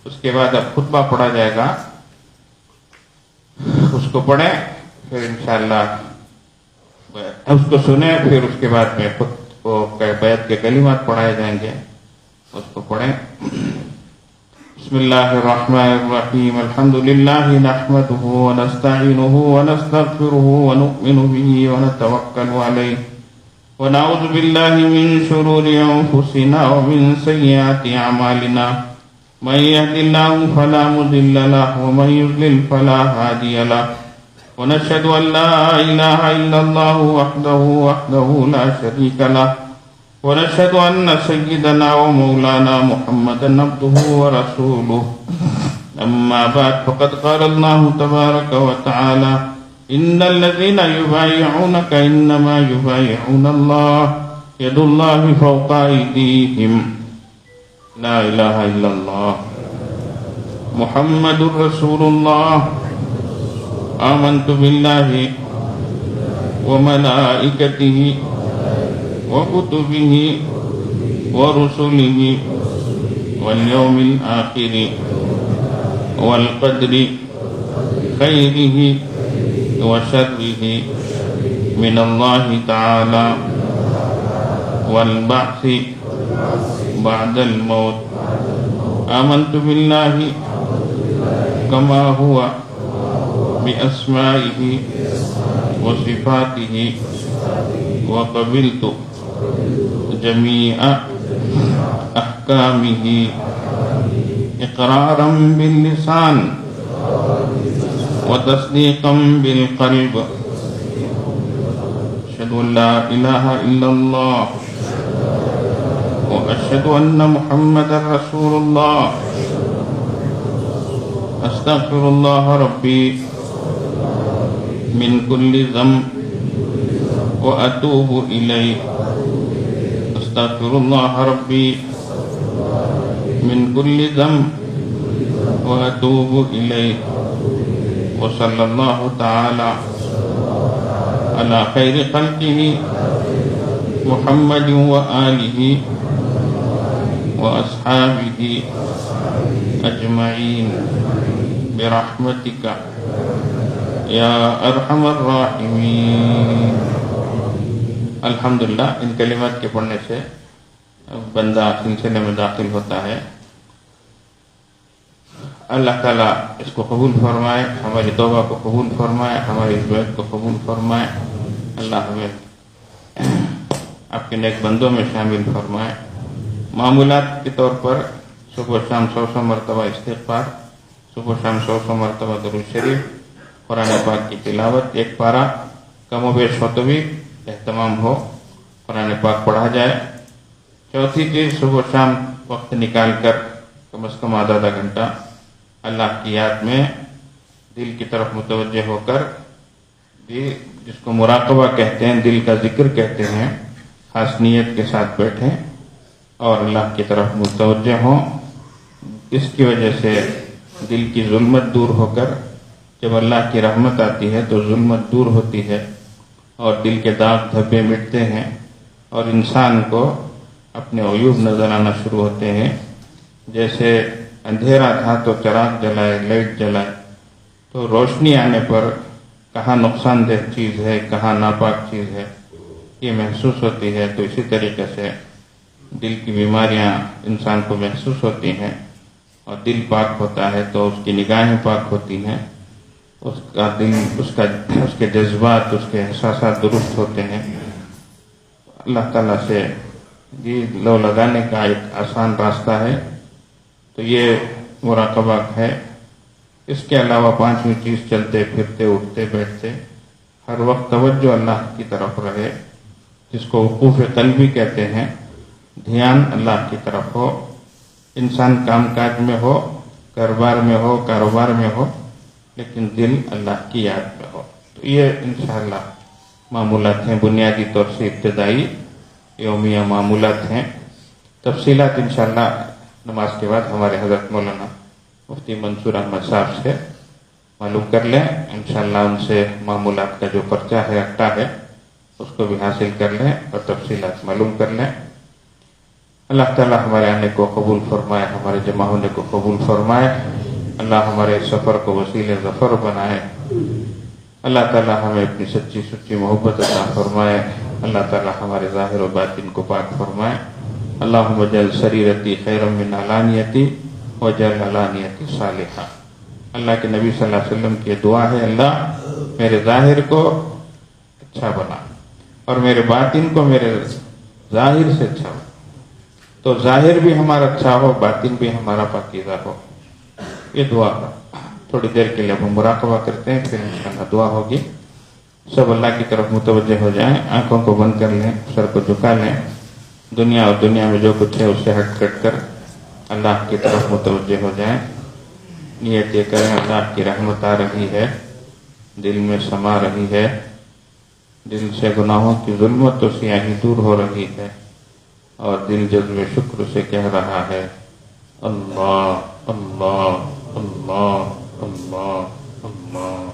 اس کے بعد اب خطبہ پڑھا جائے گا، اس کو پڑھیں، پھر انشاءاللہ اس کو سنیں، پھر اس کے بعد میں خود کو بیعت کے کلمات پڑھائے جائیں گے، اس کو پڑھیں. بسم اللہ الرحمن الرحیم. الحمد للہ نحمده ونستعینه ونستغفره ونؤمن به ونتوکل علیہ ونعوذ باللہ من شرور انفسنا ومن سیئات اعمالنا. من يهد الله فلا مضل له ومن يضلل فلا هادي له. ونشهد أن لا إله إلا الله وحده لا شريك له. ونشهد أن سيدنا ومولانا محمدا عبده ورسوله. أما بعد فقد قال الله تبارك وتعالى إن الذين يبايعونك إنما يبايعون الله يد الله فوق أيديهم. لا إله إلا الله محمد رسول الله. آمنت بالله وملائكته وكتبه ورسله واليوم الآخر والقدر خيره وشره من الله تعالى والبعث بعد الموت. آمنت بالله كما هو بأسمائه وصفاته وقبلت جميع أحكامه إقرارا باللسان وتصديقا بالقلب. أشهد أن لا إله إلا الله وأشهد أن محمدا رسول الله. أستغفر الله ربي من كل ذنب وأتوب إليه. أستغفر الله ربي من كل ذنب وأتوب إليه. وصلى الله تعالى على خير خلقه محمد وآله وأصحابه أجمعين برحمتك یا ارحم الراحمین. الحمدللہ ان کلمات کے پڑھنے سے بندہ سلسلے میں داخل ہوتا ہے. اللہ تعالیٰ اس کو قبول فرمائے، ہماری توبہ کو قبول فرمائے، ہماری بیعت کو قبول فرمائے. اللہ ہمیں آپ کے نیک بندوں میں شامل فرمائے. معمولات کے طور پر صبح و شام 100 مرتبہ استغفار، صبح و شام 100 مرتبہ درود شریف، قرآن پاک کی تلاوت، ایک پارہ کم و بیش ہو تو بھی اہتمام ہو، قرآن پاک پڑھا جائے. چوتھی چیز، صبح و شام وقت نکال کر کم از کم آدھا گھنٹہ اللہ کی یاد میں دل کی طرف متوجہ ہو کر، جس کو مراقبہ کہتے ہیں، دل کا ذکر کہتے ہیں، خاص نیت کے ساتھ بیٹھیں اور اللہ کی طرف متوجہ ہوں. اس کی وجہ سے دل کی ظلمت دور ہو کر جب اللہ کی رحمت آتی ہے تو ظلمت دور ہوتی ہے اور دل کے داغ دھبے مٹتے ہیں اور انسان کو اپنے عیوب نظر آنا شروع ہوتے ہیں. جیسے اندھیرا تھا تو چراغ جلائے، لائٹ جلائے، تو روشنی آنے پر کہاں نقصان دہ چیز ہے، کہاں ناپاک چیز ہے، یہ محسوس ہوتی ہے. تو اسی طریقے سے دل کی بیماریاں انسان کو محسوس ہوتی ہیں، اور دل پاک ہوتا ہے تو اس کی نگاہیں پاک ہوتی ہیں، اس کا دل، اس کے جذبات، اس کے احساسات درست ہوتے ہیں. اللہ تعالیٰ سے یہ لو لگانے کا ایک آسان راستہ ہے تو یہ مراقبہ ہے. اس کے علاوہ پانچویں چیز چلتے پھرتے اٹھتے بیٹھتے ہر وقت توجہ اللہ کی طرف رہے، جس کو وقوف قلبی کہتے ہیں. دھیان اللہ کی طرف ہو، انسان کام کاج میں ہو، کاروبار میں ہو، لیکن دل اللہ کی یاد میں ہو. تو یہ انشاءاللہ معمولات ہیں، بنیادی طور سے ابتدائی یومیہ معمولات ہیں. تفصیلات انشاءاللہ نماز کے بعد ہمارے حضرت مولانا مفتی منصور احمد صاحب سے معلوم کر لیں. انشاءاللہ ان سے معمولات کا جو پرچہ ہے، اکٹا ہے، اس کو بھی حاصل کر لیں اور تفصیلات معلوم کر لیں. اللہ تعالیٰ ہمارے آنے کو قبول فرمائے، ہمارے جمع ہونے کو قبول فرمائے. اللہ ہمارے سفر کو وسیلہ ظفر بنائے. اللہ تعالیٰ ہمیں اپنی سچی سچی محبت عطا فرمائے. اللہ تعالیٰ ہمارے ظاہر و باطن کو پاک فرمائے. اللہم اجعل سریرتی خیرا من علانیتی واجعل علانیتی صالحہ. اللہ کے نبی صلی اللہ علیہ وسلم کی دعا ہے، اللہ میرے ظاہر کو اچھا بنا اور میرے باطن کو میرے ظاہر سے اچھا بنا. تو ظاہر بھی ہمارا اچھا ہو، باطن بھی ہمارا پاکیزہ ہو. یہ دعا تھوڑی دیر کے لیے ہم مراقبہ کرتے ہیں، پھر انشاءاللہ دعا ہوگی. سب اللہ کی طرف متوجہ ہو جائیں، آنکھوں کو بند کر لیں، سر کو جھکا لیں. دنیا اور دنیا میں جو کچھ ہے اس سے ہٹ کٹ کر اللہ کی طرف متوجہ ہو جائیں. نیت یہ کریں اللہ کی رحمت آ رہی ہے، دل میں سما رہی ہے، دل سے گناہوں کی ظلمت و سیاہی دور ہو رہی ہے، اور دل جذب شکر سے کہہ رہا ہے اللہ اللہ اللہ اللہ اللہ اللہ.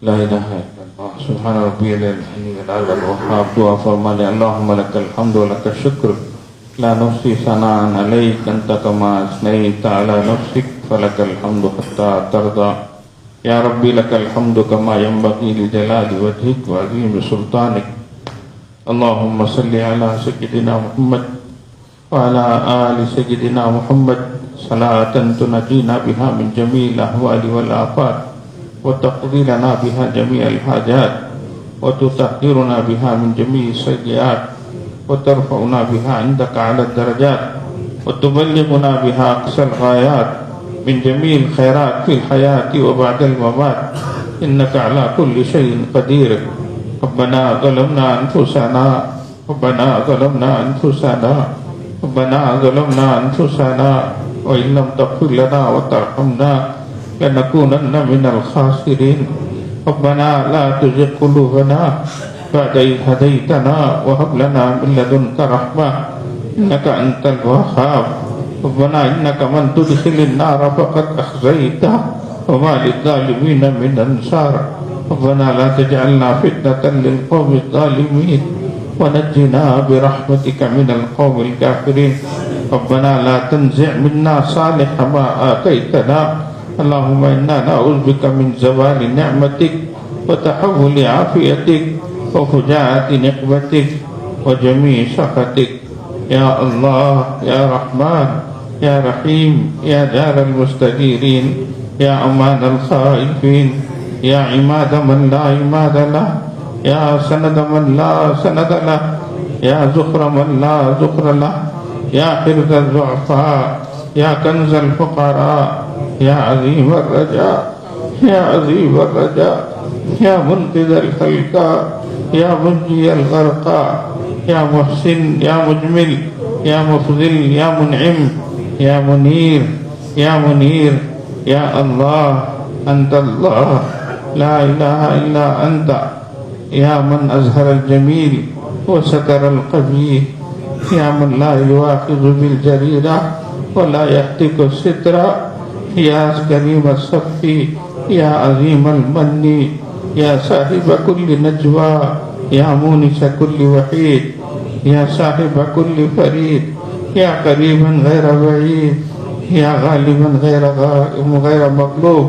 لا الہ الا اللہ سبحان ربی العلی العلی الوہاب. دعا فرما لیں. اللہم لک الحمد و لک الشکر لا نحصی ثناء علیک انت کما اثنیت علی نفسک فلک الحمد حتی ترضی. یا ربی لک الحمد کما ینبغی لجلال وجہک وعظیم سلطانک. اللہم صلی علی سیدنا محمد وعلی آل سیدنا محمد صلاة تنجینا بها من جمیع الاحوال والآفات وتقضي لنا بها جميع الحاجات وتطهرنا بها من جميع السيئات وترفعنا بها عندك على الدرجات وتبلغنا بها أقصى الغايات من جميع الخيرات في الحياة وبعد الممات إنك على كل شيء قدير. ربنا ظلمنا أنفسنا ربنا ظلمنا أنفسنا ربنا ظلمنا أنفسنا وإن لم تغفر لنا وترحمنا لنكونن من الخاسرين. ربنا لا تزغ قلوبنا بعد إذ هديتنا وهب لنا من لدنك رحمة إنك أنت الوهاب. ربنا إنك من تدخل النار فقد أخزيته وما للظالمين من أنصار. ربنا لا تجعلنا فتنة للقوم الظالمين ونجنا برحمتك من القوم الكافرين. ربنا لا تنزع منا صالح ما آتيتنا. اللهم إنا نعوذ بك من زوال نعمتك وتحول عافيتك وفجاءة نقمتك وجميع سخطك. يا الله يا رحمن يا رحيم يا دار المستجيرين يا أمان الخائفين يا عماد من لا عماد له يا سند من لا سند له يا زخر من لا زخر له يا حرز الضعفاء يا كنز الفقراء يا عظيم الرجاء يا عظيم الرجاء يا منقذ الخلقاء يا منجي الغرقاء يا محسن يا مجمل يا مفضل يا منعم يا منير يا منير. يا الله أنت الله لا إله إلا أنت يا من أظهر الجميل وستر القبيح يا من لا يواخذ بالجريرة ولا يهتك الستر. يا كريم الصف يا عظيم المن يا صاحب كل نجوى يا مونس كل وحيد يا صاحب كل فريد يا قريبا غير بعيد يا غالبا غير مغلوب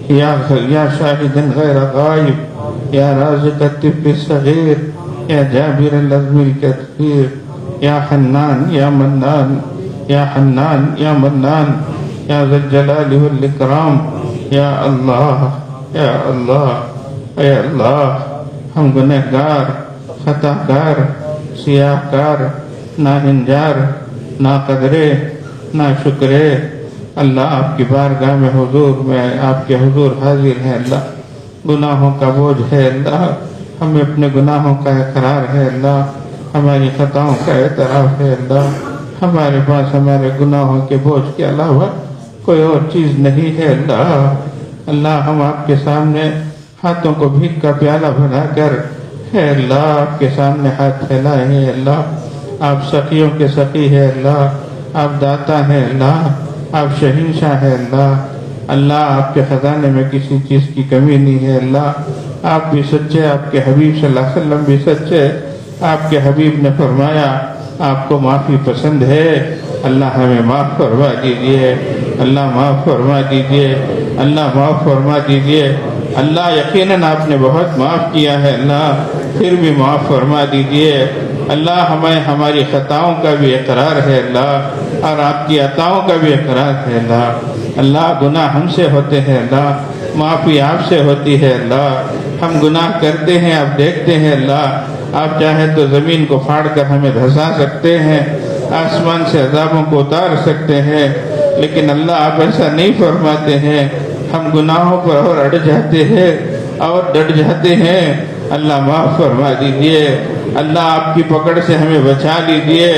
يا شاهدا غير غائب يا رازق الطفل الصغير يا جابر العزم الكثير يا حنان يا منان يا حنان يا منان یا ذی الجلال والاکرام، یا اللہ، یا اللہ، اے اللہ، ہم گنہگار، خطا کار، سیاہ کار، ناہنجار، ناقدرے، ناشکرے، اللہ آپ کی بارگاہ میں حضور میں آپ کے حضور حاضر ہیں اللہ، گناہوں کا بوجھ ہے اللہ، ہمیں اپنے گناہوں کا اقرار ہے اللہ، ہماری خطاؤں کا اعتراف ہے اللہ، ہمارے پاس ہمارے گناہوں کے بوجھ کے علاوہ کوئی اور چیز نہیں ہے اللہ۔ اللہ ہم آپ کے سامنے ہاتھوں کو بھیک کا پیالہ بنا کر ہے اللہ آپ کے سامنے ہاتھ پھیلائے ہیں اللہ، آپ سخیوں کے سخی ہے اللہ، آپ داتا ہے اللہ، آپ شہنشاہ ہے اللہ، اللہ آپ کے خزانے میں کسی چیز کی کمی نہیں ہے اللہ، آپ بھی سچے، آپ کے حبیب صلی اللہ علیہ وسلم بھی سچے، آپ کے حبیب نے فرمایا آپ کو معافی پسند ہے، اللہ ہمیں معاف فرما دیجئے، اللہ معاف فرما دیجئے، اللہ معاف فرما دیجئے، اللہ یقیناً آپ نے بہت معاف کیا ہے اللہ، پھر بھی معاف فرما دیجئے، اللہ ہمیں ہماری خطاؤں کا بھی اقرار ہے اللہ، اور آپ کی عطاؤں کا بھی اقرار ہے اللہ، اللہ گناہ ہم سے ہوتے ہیں اللہ، معافی آپ سے ہوتی ہے اللہ، ہم گناہ کرتے ہیں آپ دیکھتے ہیں اللہ، آپ چاہیں تو زمین کو پھاڑ کر ہمیں دھسا سکتے ہیں، آسمان سے عذابوں کو اتار سکتے ہیں، لیکن اللہ آپ ایسا نہیں فرماتے ہیں، ہم گناہوں پر اور اڑ جاتے ہیں اور ڈٹ جاتے ہیں، اللہ معاف فرما دیجئے، اللہ آپ کی پکڑ سے ہمیں بچا لیجئے،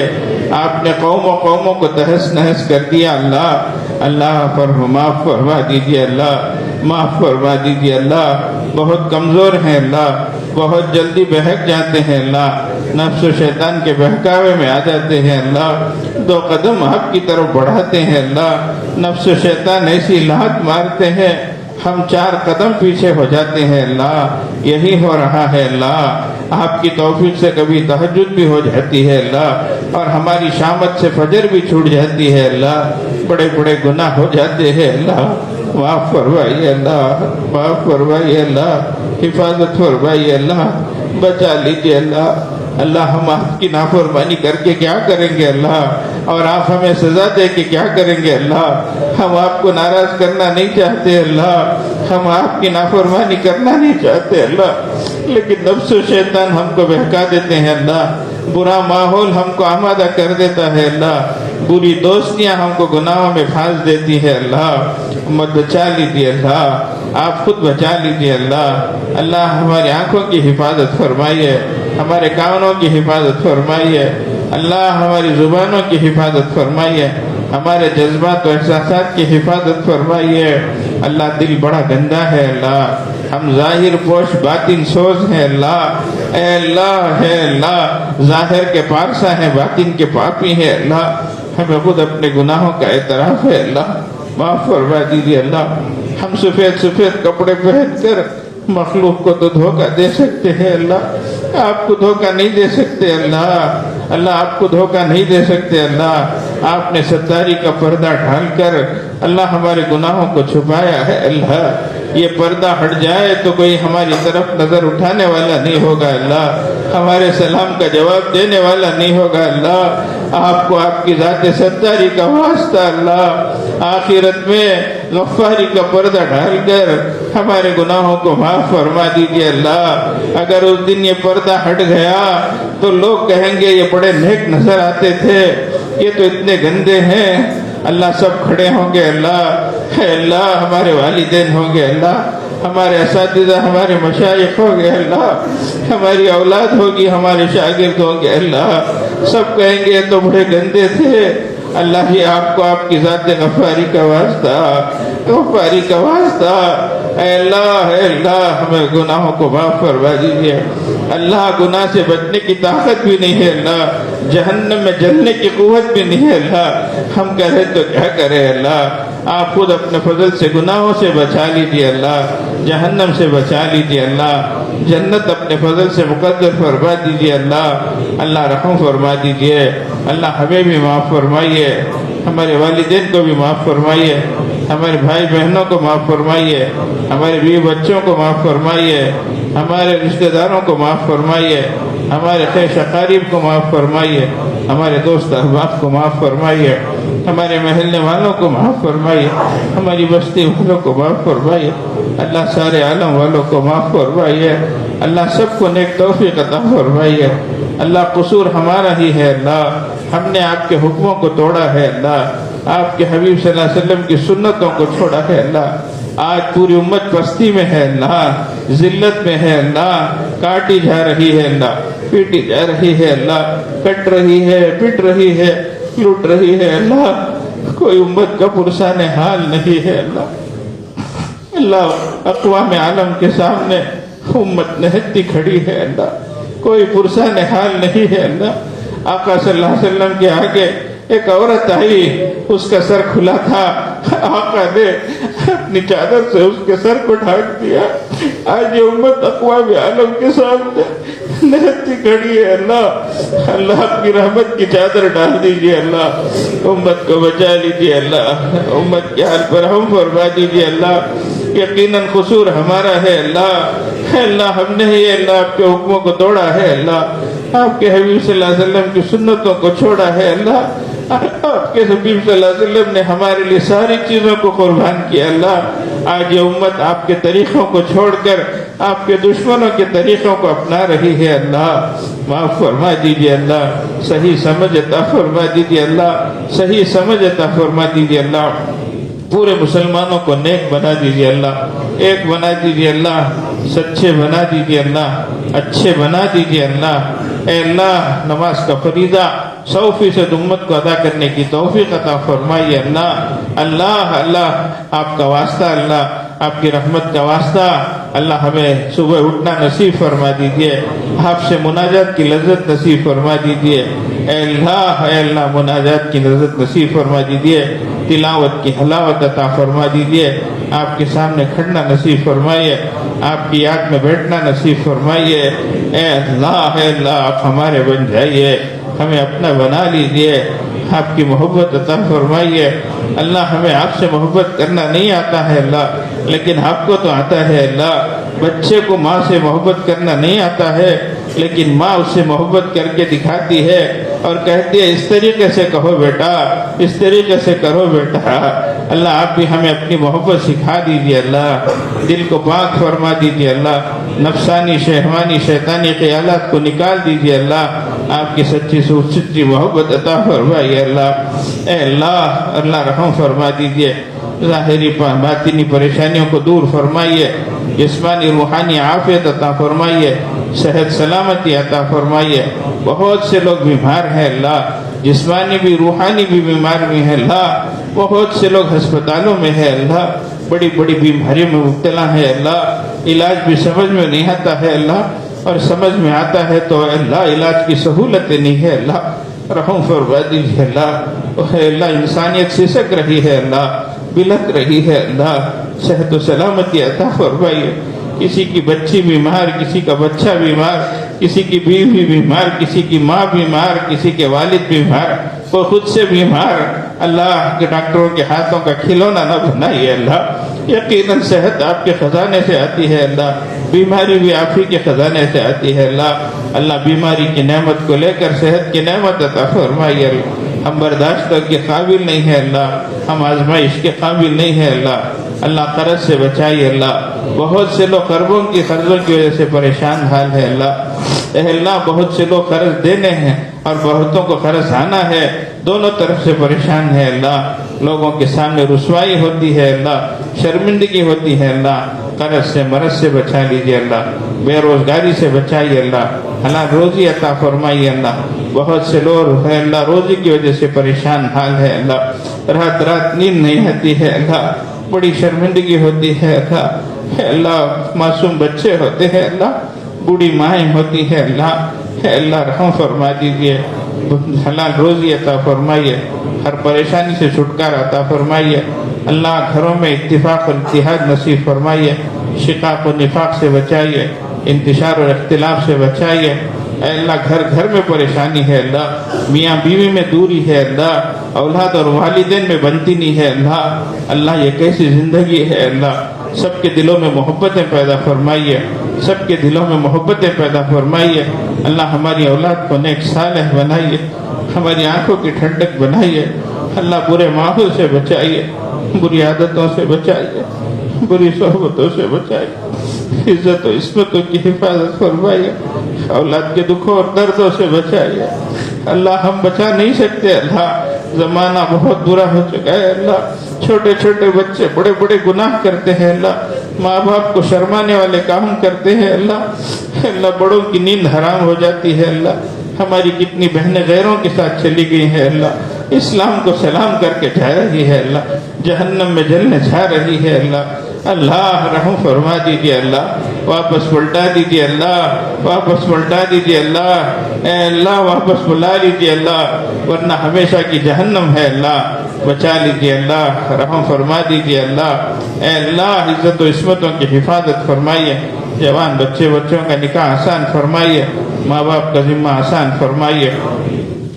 آپ نے قوموں کو تہس نہس کر دیا اللہ، اللہ پر معاف فرما دیجئے اللہ، معاف فرما دیجئے اللہ، بہت کمزور ہیں اللہ، بہت جلدی بہک جاتے ہیں اللہ، نفس و شیطان کے بہکاوے میں آ جاتے ہیں اللہ، 2 قدم آپ کی طرف بڑھاتے ہیں اللہ، نفس و شیطان ایسی لہت مارتے ہیں ہم 4 قدم پیچھے ہو جاتے ہیں اللہ، یہی ہو رہا ہے اللہ، آپ کی توفیق سے کبھی تہجد بھی ہو جاتی ہے اللہ، اور ہماری شامت سے فجر بھی چھوٹ جاتی ہے اللہ، بڑے بڑے گناہ ہو جاتے ہیں اللہ، معاف فرمائیے اللہ، معاف فرمائیے اللہ، حفاظت فرمائیے اللہ، بچا لیجیے اللہ، اللہ ہم آپ کی نافرمانی کر کے کیا کریں گے اللہ، اور آپ ہمیں سزا دے کے کیا کریں گے اللہ، ہم آپ کو ناراض کرنا نہیں چاہتے اللہ، ہم آپ کی نافرمانی کرنا نہیں چاہتے اللہ، لیکن نفس و شیطان ہم کو بہکا دیتے ہیں اللہ، برا ماحول ہم کو آمادہ کر دیتا ہے اللہ، بری دوستیاں ہم کو گناہوں میں پھانس دیتی ہے اللہ، مت بچا لیجیے اللہ، آپ خود بچا لیجیے اللہ، اللہ ہماری آنکھوں کی حفاظت فرمائیے، ہمارے کانوں کی حفاظت فرمائیے اللہ، ہماری زبانوں کی حفاظت فرمائیے، ہمارے جذبات و احساسات کی حفاظت فرمائیے اللہ، دل بڑا گندا ہے اللہ، ہم ظاہر پوش باطن سوز ہیں اللہ، اے اللہ ہے اللہ، ظاہر کے پارسا ہیں باطن کے پاپی ہیں اللہ، ہمیں خود اپنے گناہوں کا اعتراف ہے اللہ، معاف فرما دیجیے اللہ، ہم سفید سفید کپڑے پہن کر مخلوق کو تو دھوکہ دے سکتے ہیں اللہ، آپ کو دھوکہ نہیں دے سکتے اللہ، اللہ آپ کو دھوکہ نہیں دے سکتے اللہ، آپ نے ستاری کا پردہ ڈھال کر اللہ ہمارے گناہوں کو چھپایا ہے اللہ، یہ پردہ ہٹ جائے تو کوئی ہماری طرف نظر اٹھانے والا نہیں ہوگا اللہ، ہمارے سلام کا جواب دینے والا نہیں ہوگا اللہ، آپ کو آپ کی ذات ستاری کا واسطہ اللہ، آخرت میں غفاری کا پردہ ڈھال کر ہمارے گناہوں کو معاف فرما دیجیے اللہ، اگر اس دن یہ پردہ ہٹ گیا تو لوگ کہیں گے یہ بڑے نیک نظر آتے تھے، یہ تو اتنے گندے ہیں، اللہ سب کھڑے ہوں گے اللہ، اے اللہ ہمارے والدین ہوں گے اللہ، ہمارے اساتذہ ہمارے مشائخ ہوں گے اللہ، ہماری اولاد ہوگی ہمارے شاگرد ہوں گے اللہ، سب کہیں گے یہ تو بڑے گندے تھے، اللہ ہی آپ کو آپ کی ذات غفاری کا واسطہ، غفاری کا واسطہ، اے اللہ ہمیں گناہوں کو معاف فرما دیجیے اللہ، گناہ سے بچنے کی طاقت بھی نہیں ہے اللہ، جہنم میں جلنے کی قوت بھی نہیں ہے اللہ، ہم کہے تو کیا کرے اللہ، آپ خود اپنے فضل سے گناہوں سے بچا لیجیے اللہ، جہنم سے بچا لیجیے اللہ، جنت اپنے فضل سے مقدر فرما دیجیے اللہ، اللہ رحم فرما دیجیے اللہ، ہمیں بھی معاف فرمائیے، ہمارے والدین کو بھی معاف فرمائیے، ہمارے بھائی بہنوں کو معاف فرمائیے، ہمارے بیوی بچوں کو معاف فرمائیے، ہمارے رشتہ داروں کو معاف فرمائیے، ہمارے خیش اقارب کو معاف فرمائیے، ہمارے دوست احباب کو معاف فرمائیے، ہمارے محلے والوں کو معاف فرمائیے، ہماری بستی والوں کو معاف فرمائیے، اللہ سارے عالم والوں کو معاف فرمائیے، اللہ سب کو نیک توفیق عطا فرمائیے۔ اللہ قصور ہمارا ہی ہے اللہ، ہم نے آپ کے حکموں کو توڑا ہے اللہ، آپ کے حبیب صلی اللہ علیہ وسلم کی سنتوں کو چھوڑا ہے اللہ۔ آج پوری امت پستی میں ہے اللہ، ذلت میں ہے اللہ، کاٹی جا رہی ہے اللہ، پیٹی جا رہی ہے اللہ، کٹ رہی ہے، پٹ رہی ہے، لوٹ رہی ہے اللہ، کوئی امت کا پرسان حال نہیں ہے اللہ۔ اللہ اقوام عالم کے سامنے امت نہتی کھڑی ہے اللہ، کوئی پرسان حال نہیں ہے اللہ۔ آقا صلی اللہ علیہ وسلم کے آگے ایک عورت آئی، اس کا سر کھلا تھا، آقا نے اپنی چادر سے اس کے سر کو ڈھانک دیا۔ آج یہ امت اقوام عالم کے سامنے نہتی کھڑی ہے اللہ، اللہ اپنی رحمت کی چادر ڈال دیجیے اللہ، امت کو بچا لیجیے اللہ، امت کے حال پر رحم فرما دیجیے اللہ۔ یقیناً قصور ہمارا ہے اللہ، اللہ ہم نے ہی اللہ آپ کے حکموں کو توڑا ہے اللہ، آپ کے حبیب صلی اللہ علیہ وسلم کی سنتوں کو چھوڑا ہے اللہ، آپ کے حبیب صلی اللہ علیہ وسلم نے ہمارے لیے ساری چیزوں کو قربان کیا اللہ۔ آج یہ امت آپ کے طریقوں کو چھوڑ کر آپ کے دشمنوں کے طریقوں کو اپنا رہی ہے اللہ، معاف فرما دیجیے اللہ، صحیح سمجھ عطا فرما دیجیے اللہ، صحیح سمجھ عطا فرما دیجیے اللہ۔ پورے مسلمانوں کو نیک بنا دیجیے اللہ، ایک بنا دیجیے اللہ، سچے بنا دیجیے اللہ، اچھے بنا دیجیے اللہ۔ اے اللہ نماز کا فریضہ 100% امت کو ادا کرنے کی توفیق عطا فرمائیے اللہ۔ اللہ اللہ آپ کا واسطہ، اللہ آپ کی رحمت کا واسطہ، اللہ ہمیں صبح اٹھنا نصیب فرما دیجیے، آپ سے مناجات کی لذت نصیب فرما دیجیے۔ اے اللہ مناجات کی لذت نصیب فرما دیجیے، تلاوت کی حلاوت عطا فرما دیجیے، آپ کے سامنے کھڑنا نصیب فرمائیے، آپ کی یاد میں بیٹھنا نصیب فرمائیے۔ اے اللہ آپ ہمارے بن جائیے، ہمیں اپنا بنا لیجیے، آپ کی محبت عطا فرمائیے۔ اللہ ہمیں آپ سے محبت کرنا نہیں آتا ہے اللہ، لیکن آپ کو تو آتا ہے اللہ۔ بچے کو ماں سے محبت کرنا نہیں آتا ہے، لیکن ماں اس سے محبت کر کے دکھاتی ہے اور کہتی ہے اس طریقے سے کہو بیٹا، اس طریقے سے کرو بیٹا۔ اللہ آپ بھی ہمیں اپنی محبت سکھا دیجیے اللہ، دل کو پاک فرما دیجیے اللہ، نفسانی شہوانی شیطانی خیالات کو نکال دیجیے اللہ، آپ کی سچی محبت عطا فرمائیے اللہ۔ اے اللہ رحم فرما دیجیے، ظاہری باطنی پریشانیوں کو دور فرمائیے، جسمانی روحانی عافیت عطا فرمائیے، صحت سلامتی عطا فرمائیے۔ بہت سے لوگ بیمار ہیں اللہ، جسمانی بھی روحانی بھی بیمار بھی ہیں اللہ، بہت سے لوگ ہسپتالوں میں ہیں اللہ، بڑی بڑی بیماریوں میں مبتلا ہے اللہ، علاج بھی سمجھ میں نہیں آتا ہے اللہ، اور سمجھ میں آتا ہے تو اللہ علاج کی سہولتیں نہیں ہے اللہ، رحم فرما دیجیے اللہ۔ اللہ انسانیت سسک رہی ہے اللہ، بلک رہی ہے اللہ، صحت و سلامتی عطا فرمائیے۔ کسی کی بچی بیمار، کسی کا بچہ بیمار، کسی کی بیوی بیمار، کسی کی ماں بیمار، کسی کے والد بیمار، کوئی خود سے بیمار، اللہ کے ڈاکٹروں کے ہاتھوں کا کھلونا نہ بنائیے اللہ۔ یقیناً صحت آپ کے خزانے سے آتی ہے اللہ، بیماری بھی آپ ہی کے خزانے سے آتی ہے اللہ۔ اللہ بیماری کی نعمت کو لے کر صحت کی نعمت عطا فرمائیے اللہ۔ ہم برداشت کے قابل نہیں ہے اللہ، ہم آزمائش کے قابل نہیں ہے اللہ، اللہ قرض سے بچائیے اللہ۔ بہت سے لوگ قرضوں کی وجہ سے پریشان حال ہے اللہ۔ اے اللہ بہت سے لوگ قرض دینے ہیں اور بہتوں کو قرض آنا ہے، دونوں طرف سے پریشان ہے اللہ۔ لوگوں کے سامنے رسوائی ہوتی ہے اللہ، شرمندگی ہوتی ہے اللہ۔ قرض سے مرض سے بچا لیجیے اللہ، بے روزگاری سے بچائیے اللہ، حلال روزی عطا فرمائیے اللہ۔ بہت سے لوگ ہے اللہ روزی کی وجہ سے پریشان حال ہے اللہ، رات رات نیند نہیں آتی ہے اللہ، بڑی شرمندگی ہوتی ہے اللہ۔ اے اللہ معصوم بچے ہوتے ہیں اللہ، بوڑھی مائیں ہوتی ہے اللہ۔ اے اللہ رحم فرما دیجیے، حلال روزی عطا فرمائیے، ہر پریشانی سے چھٹکارا عطا فرمائیے اللہ۔ گھروں میں اتفاق اور اتحاد نصیب فرمائیے، شقاق و نفاق سے بچائیے، انتشار اور اختلاف سے بچائیے۔ اے اللہ گھر گھر میں پریشانی ہے اللہ، میاں بیوی میں دوری ہے اللہ، اولاد اور والدین میں بنتی نہیں ہے اللہ۔ اللہ یہ کیسی زندگی ہے اللہ، سب کے دلوں میں محبتیں پیدا فرمائیے، سب کے دلوں میں محبتیں پیدا فرمائیے اللہ۔ ہماری اولاد کو نیک صالح بنائیے، ہماری آنکھوں کی ٹھنڈک بنائیے، اللہ برے ماحول سے بچائیے، بری عادتوں سے بچائیے، بری صحبتوں سے بچائیے، عزت و عصمتوں کی حفاظت فرمائیے، اولاد کے دکھوں اور دردوں سے بچائیے۔ اللہ ہم بچا نہیں سکتے، اللہ زمانہ بہت برا ہو چکا ہے، اللہ چھوٹے چھوٹے بچے بڑے بڑے گناہ کرتے ہیں، اللہ ماں باپ کو شرمانے والے کام کرتے ہیں، اللہ بڑوں کی نیند حرام ہو جاتی ہے، اللہ ہماری کتنی بہنیں غیروں کے ساتھ چلی گئی ہیں، اللہ اسلام کو سلام کر کے جا رہی ہے، اللہ جہنم میں جلنے جا رہی ہے، اللہ رحم فرما دیجیے، اللہ واپس پلٹا دیجیے، اللہ واپس پلٹا دیجیے، اللہ اے اللہ واپس بلا لیجیے، اللہ ورنہ ہمیشہ کی جہنم ہے، اللہ بچا لیجیے، اللہ رحم فرما دیجیے، اللہ اے اللہ عزت و عصمتوں کی حفاظت فرمائیے، جوان بچوں کا نکاح آسان فرمائیے، ماں باپ کا ذمہ آسان فرمائیے،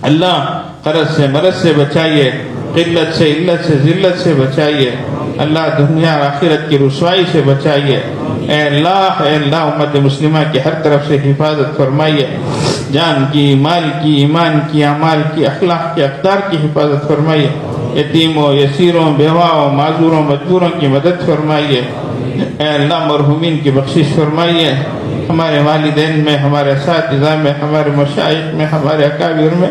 اللہ قرض سے مرض سے بچائیے، قلت سے علت سے ذلت سے بچائیے، اللہ دنیا اور آخرت کی رسوائی سے بچائیے، اے اللہ امت مسلمہ کی ہر طرف سے حفاظت فرمائیے، جان کی، مال کی، ایمان کی، اعمال کی، اخلاق کی، اقدار کی حفاظت فرمائیے، یتیموں، یسیروں، بیواؤں، معذوروں، مجبوروں کی مدد فرمائیے، اے اللہ مرحومین کی بخشش فرمائیے، ہمارے والدین میں، ہمارے اساتذہ میں، ہمارے مشائخ میں، ہمارے اکابر میں،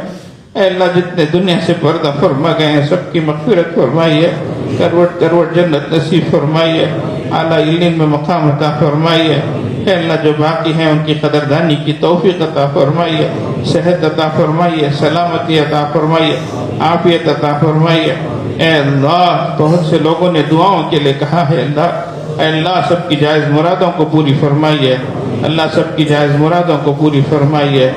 اے اللہ جتنے دنیا سے پردہ فرما گئے ہیں سب کی مغفرت فرمائیے، کروٹ کروٹ جنت نصیب فرمائیے، اعلیٰ علم میں مقام عطا فرمائیے، اے اللہ جو باقی ہیں ان کی قدردانی کی توفیق عطا فرمائیے، صحت عطا فرمائیے، سلامتی عطا فرمائیے، عافیت عطا فرمائیے، اے اللہ بہت سے لوگوں نے دعاؤں کے لیے کہا ہے، اے اللہ سب کی جائز مرادوں کو پوری فرمائیے، اللہ سب کی جائز مرادوں کو پوری فرمائیے،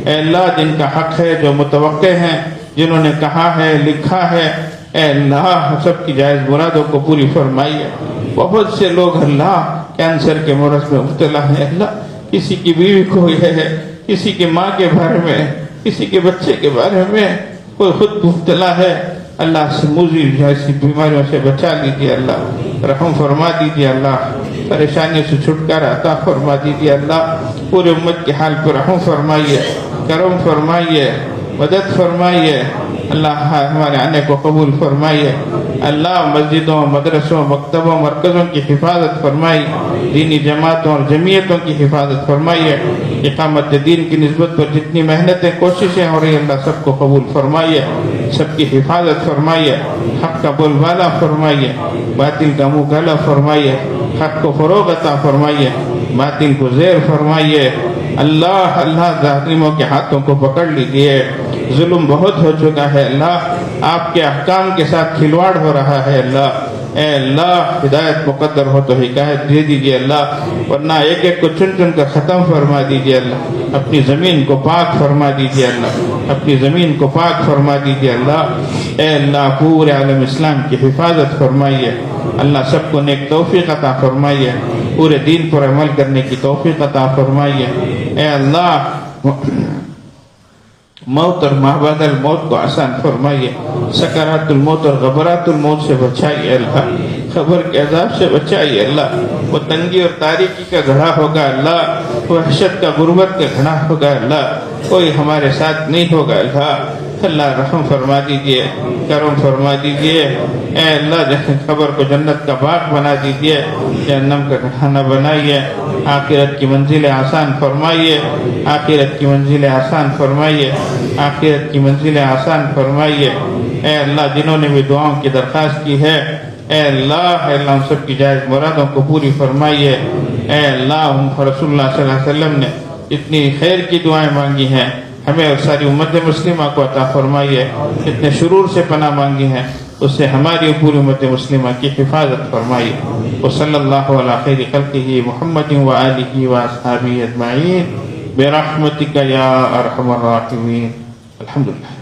اے اللہ جن کا حق ہے جو متوقع ہیں، جنہوں نے کہا ہے لکھا ہے، اے اللہ سب کی جائز مرادوں کو پوری فرمائیے، بہت سے لوگ اللہ کینسر کے مرض میں مبتلا ہیں، اللہ کسی کی بیوی کو یہ ہے، کسی کی ماں کے بارے میں، کسی کے بچے کے بارے میں کوئی خود مبتلا ہے، اللہ سے موذی جیسی بیماریوں سے بچا لیجیے، اللہ رحم فرما دیجیے، اللہ پریشانیوں سے چھٹکارا عطا فرما دیجیے، اللہ پورے امت کے حال پر رحم فرمائیے، کرم فرمائیے، مدد فرمائیے، اللہ ہمارے آنے کو قبول فرمائیے، اللہ مسجدوں، مدرسوں، مکتبوں، مرکزوں کی حفاظت فرمائی، دینی جماعتوں اور جمعیتوں کی حفاظت فرمائیے، اقامت دین کی نسبت پر جتنی محنتیں کوششیں ہو رہی ہیں اللہ سب کو قبول فرمائیے، سب کی حفاظت فرمائیے، حق کا بول بالا فرمائیے، باطل کا منہ کالا فرمائیے، حق کو فروغ عطا فرمائیے، باطل کو زیر فرمائیے، اللہ ظالموں کے ہاتھوں کو پکڑ لیجیے، ظلم بہت ہو چکا ہے، اللہ آپ کے احکام کے ساتھ کھلواڑ ہو رہا ہے، اللہ اے اللہ ہدایت مقدر ہو تو ہدایت دے دیجیے، اللہ ورنہ ایک ایک کو چن چن کر ختم فرما دیجیے، اللہ اپنی زمین کو پاک فرما دیجیے، اللہ اپنی زمین کو پاک فرما دیجیے، اللہ اے اللہ پورے عالم اسلام کی حفاظت فرمائیے، اللہ سب کو نیک توفیق عطا فرمائیے، پورے دین پر عمل کرنے کی توفیق عطا فرمائیے، اے اللہ موت اور مابعد الموت کو آسان فرمائیے، سکرات الموت اور غبرات الموت سے بچائیے، اللہ خبر کے عذاب سے بچائیے، اللہ وہ تنگی اور تاریکی کا گھڑا ہوگا، اللہ وحشت کا غربت کا گھڑا ہوگا، اللہ کوئی ہمارے ساتھ نہیں ہوگا، اللہ رحم فرما دیجئے، کرم فرما دیجئے، اے اللہ خبر کو جنت کا باغ بنا دیجئے، جہنم کا گھانا بنائیے، آخرت کی منزلیں آسان فرمائیے، آخرت کی منزلیں آسان فرمائیے، آخرت کی منزلیں آسان فرمائیے، اے اللہ جنہوں نے بھی دعاؤں کی درخواست کی ہے، اے اللہ ہم سب کی جائز مرادوں کو پوری فرمائیے، اے اللہ رسول اللہ صلی اللہ علیہ وسلم نے اتنی خیر کی دعائیں مانگی ہیں ہمیں اور ساری امت مسلمہ کو عطا فرمائیے، اتنے شرور سے پناہ مانگی ہیں اس سے ہماری پوری امت مسلمہ کی حفاظت فرمائیے، وصلی اللہ علی خیر خلقہ محمد وآلہ واصحابہ اجمعین برحمتک یا ارحم الراحمین، الحمدللہ۔